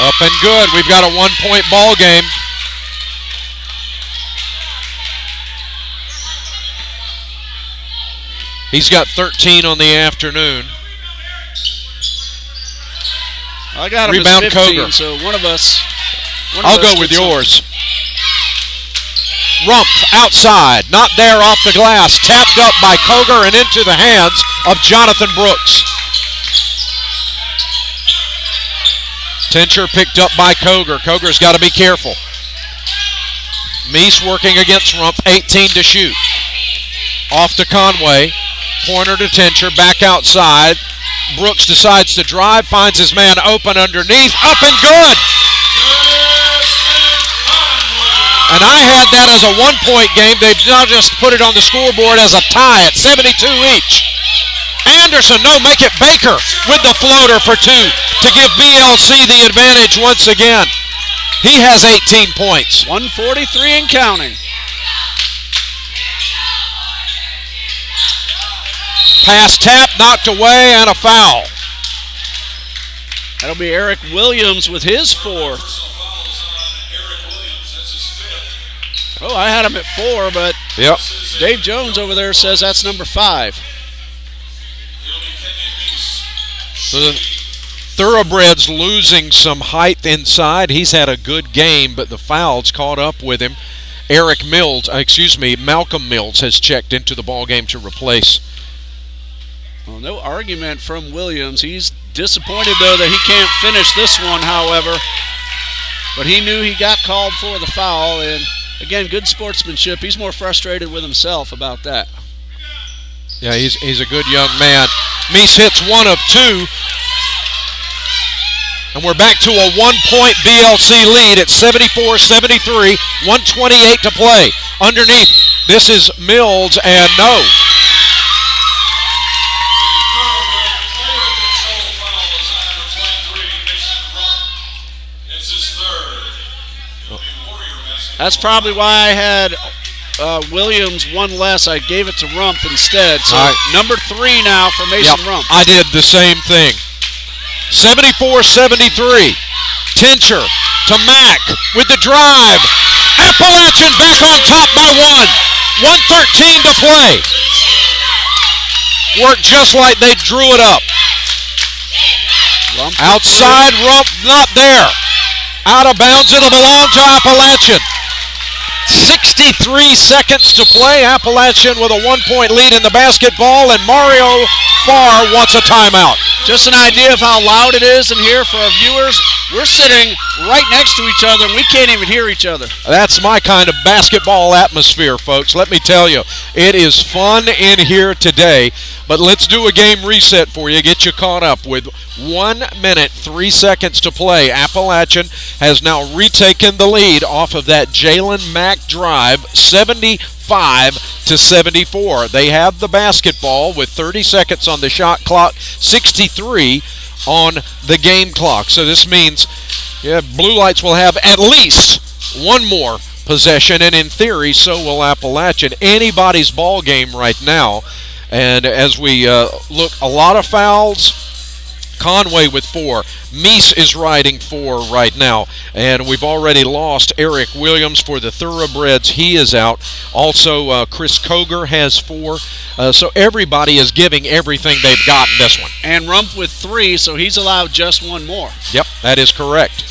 Up and good. We've got a 1-point ball game. He's got 13 on the afternoon.
I got him
Rebound
as 15,
Koger.
so one of us.
I'll go with yours. Rumpf outside, not there off the glass, tapped up by Koger and into the hands of Jonathan Brooks. Tincher picked up by Koger. Koger's got to be careful. Meese working against Rumpf, 18 to shoot. Off to Conway, corner to Tincher, back outside. Brooks decides to drive, finds his man open underneath, up and good! And I had that as a 1-point game. They've now just put it on the scoreboard as a tie at 72 each. Anderson, no, make it Baker with the floater for 2 to give BLC the advantage once again. He has 18 points.
143 and counting.
Pass tap, knocked away, and a foul.
That'll be Eric Williams with his 4th. Oh, I had him at 4, but
yep.
Dave Jones over there says that's number 5.
So the Thoroughbreds losing some height inside. He's had a good game, but the fouls caught up with him. Malcolm Mills has checked into the ball game to replace.
Well, no argument from Williams. He's disappointed, though, that he can't finish this one, however. But he knew he got called for the foul, and again, good sportsmanship. He's more frustrated with himself about that.
Yeah, he's a good young man. Meese hits 1 of 2. And we're back to a 1-point BLC lead at 74-73, 1:28 to play. Underneath, this is Mills, and no.
That's probably why I had Williams one less. I gave it to Rumpf instead. So number 3 now for Mason Rumpf.
I did the same thing. 74-73. Tincher to Mack with the drive. Appalachian back on top by 1. 1:13 to play. Worked just like they drew it up.
Rumpf
outside, Rumpf not there. Out of bounds, it'll belong to Appalachian. 63 seconds to play. Appalachian with a 1-point lead in the basketball, and Mario Farr wants a timeout.
Just an idea of how loud it is in here for our viewers. We're sitting right next to each other, and we can't even hear each other.
That's my kind of basketball atmosphere, folks. Let me tell you, it is fun in here today. But let's do a game reset for you, get you caught up with 1 minute, 3 seconds to play. Appalachian has now retaken the lead off of that Jalen Mack drive, 75-74. They have the basketball with 30 seconds on the shot clock, 63 on the game clock. So this means Blue Lights will have at least one more possession, and in theory, so will Appalachian. Anybody's ball game right now. And as we look, a lot of fouls. Conway with 4. Meese is riding 4 right now. And we've already lost Eric Williams for the Thoroughbreds. He is out. Also, Chris Koger has 4. So everybody is giving everything they've got in this one.
And Rumpf with 3, so he's allowed just one more.
Yep, that is correct.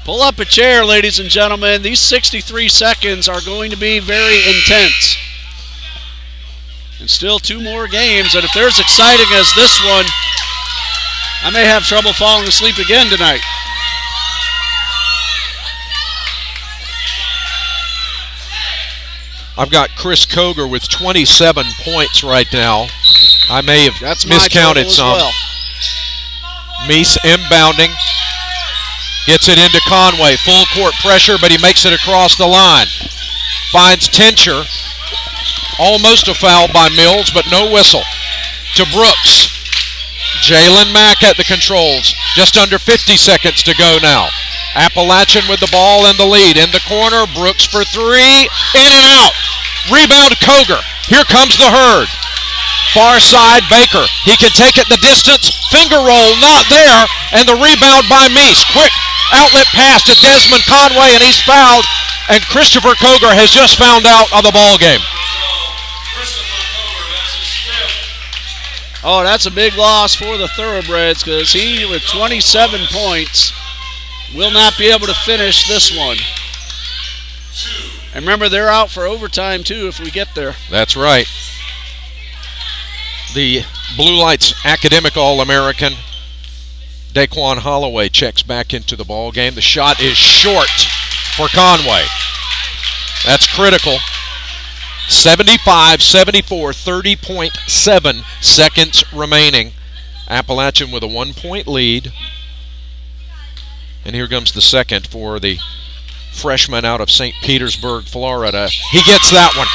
Pull up a chair, ladies and gentlemen. These 63 seconds are going to be very intense. And still 2 more games, and if they're as exciting as this one, I may have trouble falling asleep again tonight.
I've got Chris Koger with 27 points right now. I may have miscounted some.
Well.
Meese inbounding. Gets it into Conway. Full court pressure, but he makes it across the line. Finds Tincher. Almost a foul by Mills, but no whistle. To Brooks. Jalen Mack at the controls. Just under 50 seconds to go now. Appalachian with the ball in the lead. In the corner, Brooks for 3. In and out. Rebound Koger. Here comes the herd. Far side, Baker. He can take it the distance. Finger roll, not there. And the rebound by Meese. Quick outlet pass to Desmond Conway, and he's fouled. And Christopher Koger has just found out of the ball game.
Oh, that's a big loss for the Thoroughbreds because he, with 27 points, will not be able to finish this one. And remember, they're out for overtime, too, if we get there.
That's right. The Blue Lights academic All-American, Daquan Holloway, checks back into the ball game. The shot is short for Conway. That's critical. 75-74, 30.7 seconds remaining. Appalachian with a 1-point lead. And here comes the second for the freshman out of St. Petersburg, Florida. He gets that one.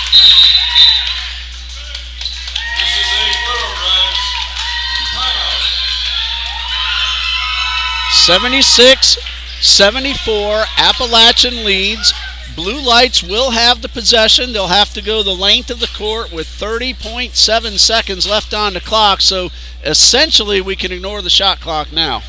This is a 76-74, Appalachian leads. Blue Lights will have the possession. They'll have to go the length of the court with 30.7 seconds left on the clock. So essentially we can ignore the shot clock now.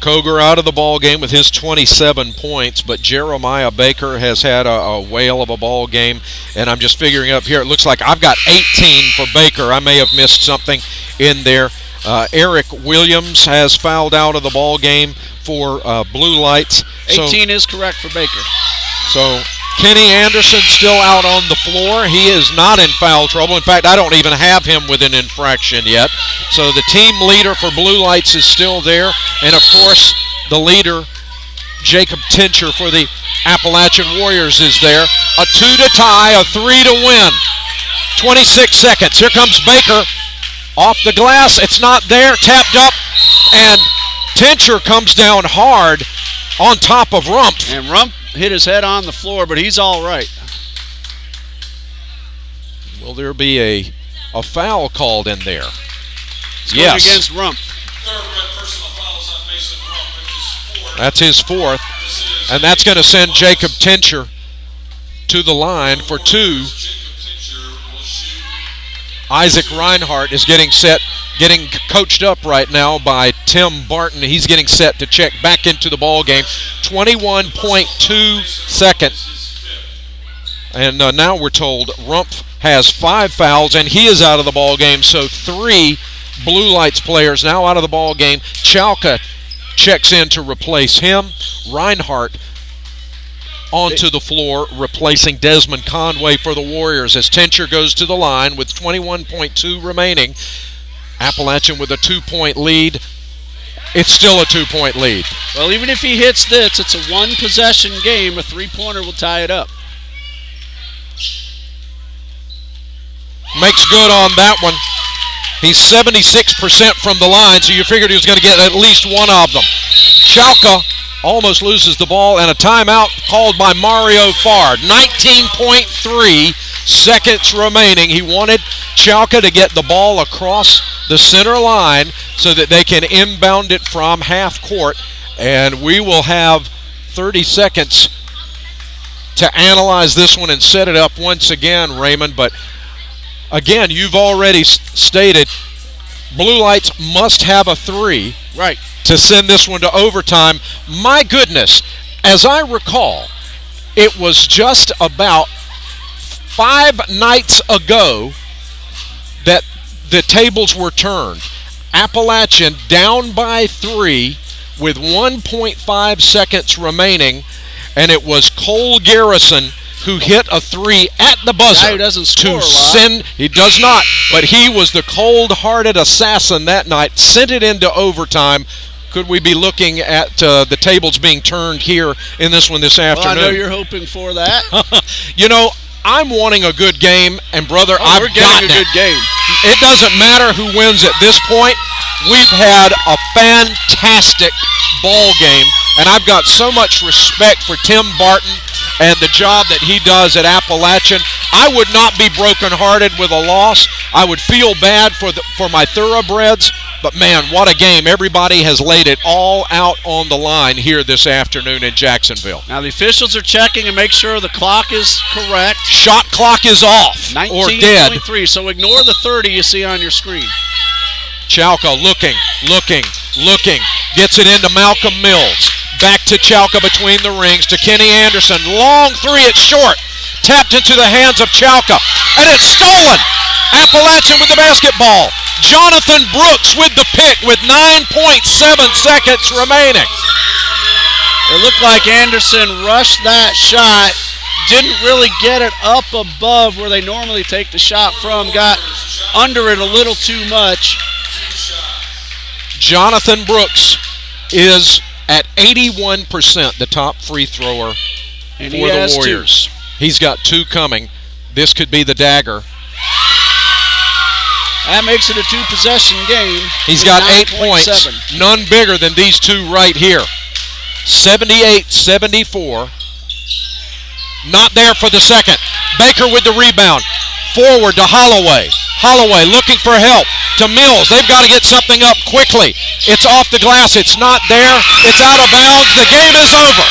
Koger out of the ball game with his 27 points, but Jeremiah Baker has had a whale of a ball game, and I'm just figuring up here. It looks like I've got 18 for Baker. I may have missed something in there. Eric Williams has fouled out of the ball game for Blue Lights.
18 is correct for Baker.
So Kenny Anderson still out on the floor. He is not in foul trouble. In fact, I don't even have him with an infraction yet. So the team leader for Blue Lights is still there. And, of course, the leader, Jacob Tincher for the Appalachian Warriors, is there. A 2 to tie, a 3 to win. 26 seconds. Here comes Baker Off the glass, it's not there, tapped up, and Tincher comes down hard on top of Rumpf.
And Rumpf hit his head on the floor, but he's all right.
Will there be a foul called in there?
It's
yes.
Going against Rumpf.
Third personal fouls on Mason Rumpf.
That's his fourth. And that's going to send Jacob Tincher to the line for two. Isaac Reinhardt is getting coached up right now by Tim Barton. He's getting set to check back into the ball game. 21.2 seconds. And now we're told Rumpf has 5 fouls, and he is out of the ball game. So 3 Blue Lights players now out of the ball game. Chalka checks in to replace him. Reinhardt onto the floor, replacing Desmond Conway for the Warriors as Tincher goes to the line with 21.2 remaining. Appalachian with a 2-point lead. It's still a 2-point lead.
Well, even if he hits this, it's a 1-possession game. A 3-pointer will tie it up.
Makes good on that one. He's 76% from the line, so you figured he was going to get at least one of them. Chalka almost loses the ball, and a timeout called by Mario Fard. 19.3 seconds remaining. He wanted Chalka to get the ball across the center line so that they can inbound it from half court, and we will have 30 seconds to analyze this one and set it up once again, Raymond. But again, you've already stated Blue Lights must have a 3.
Right.
To send this one to overtime. My goodness, as I recall, it was just about 5 nights ago that the tables were turned. Appalachian down by 3 with 1.5 seconds remaining, and it was Cole Garrison who hit a 3 at the buzzer.
Guy who doesn't score a lot.
Send. He does not, but he was the cold-hearted assassin that night. Sent it into overtime. Could we be looking at the tables being turned here in this one this afternoon?
Well, I know you're hoping for that.
You know, I'm wanting a good game, and brother, I've
we're getting
gotten
a good game.
It doesn't matter who wins at this point. We've had a fantastic ball game, and I've got so much respect for Tim Barton and the job that he does at Appalachian. I would not be brokenhearted with a loss. I would feel bad for my thoroughbreds. But, man, what a game. Everybody has laid it all out on the line here this afternoon in Jacksonville.
Now the officials are checking and make sure the clock is correct.
Shot clock is off or dead.
19.3, so ignore the 30 you see on your screen.
Chalka looking. Gets it into Malcolm Mills. Back to Chalka between the rings to Kenny Anderson. Long 3, it's short. Tapped into the hands of Chalka. And it's stolen. Appalachian with the basketball. Jonathan Brooks with the pick with 9.7 seconds remaining.
It looked like Anderson rushed that shot. Didn't really get it up above where they normally take the shot from. Got under it a little too much.
Jonathan Brooks is at 81%, the top free thrower for the Warriors.
2.
He's got 2 coming. This could be the dagger.
That makes it a 2-possession game.
He's got 8 points. None bigger than these 2 right here. 78-74. Not there for the second. Baker with the rebound. Forward to Holloway. Holloway looking for help to Mills. They've got to get something up quickly. It's off the glass. It's not there. It's out of bounds. The game is over.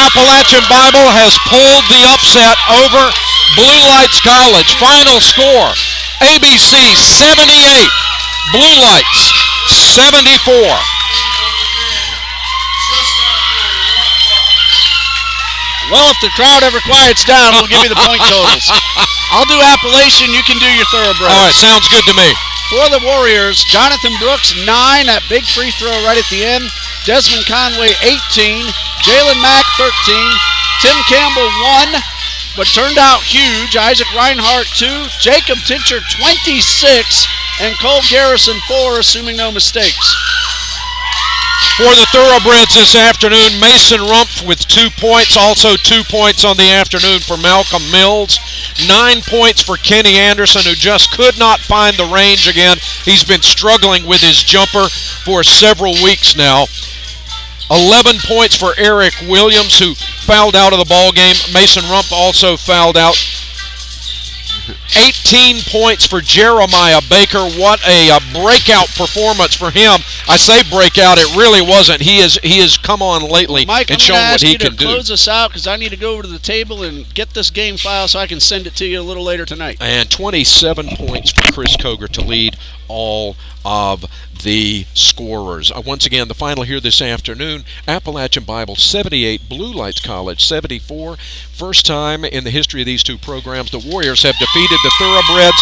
Appalachian Bible has pulled the upset over Blue Lights College. Final score, ABC 78, Blue Lights 74.
Well, if the crowd ever quiets down, we'll give you the point totals. I'll do Appalachian, you can do your thoroughbreds.
All right, sounds good to me.
For the Warriors, Jonathan Brooks, 9, that big free throw right at the end. Desmond Conway, 18. Jalen Mack, 13. Tim Campbell, 1, but turned out huge. Isaac Reinhardt, 2. Jacob Tincher, 26. And Cole Garrison, 4, assuming no mistakes.
For the thoroughbreds this afternoon, Mason Rumpf with 2 points, also 2 points on the afternoon for Malcolm Mills. 9 points for Kenny Anderson, who just could not find the range again. He's been struggling with his jumper for several weeks now. 11 points for Eric Williams, who fouled out of the ball game. Mason Rumpf also fouled out. 18 points for Jeremiah Baker. What a breakout performance for him. I say breakout, it really wasn't. He has come on lately
Mike,
and shown what he can do.
I'm going to ask you to close us out because I need to go over to the table and get this game file so I can send it to you a little later tonight.
And 27 points for Chris Koger to lead all of the scorers. Once again, the final here this afternoon, Appalachian Bible 78, Blue Lights College 74. First time in the history of these two programs, the Warriors have defeated the Thoroughbreds.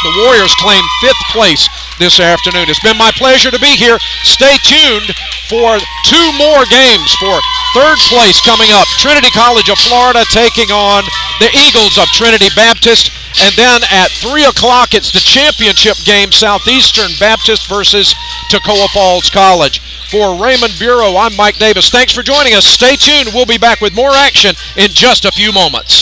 The Warriors claim 5th place this afternoon. It's been my pleasure to be here. Stay tuned for 2 more games for 3rd place coming up. Trinity College of Florida taking on the Eagles of Trinity Baptist. And then at 3 o'clock, it's the championship game, Southeastern Baptist versus Toccoa Falls College. For Raymond Bureau, I'm Mike Davis. Thanks for joining us. Stay tuned. We'll be back with more action in just a few moments.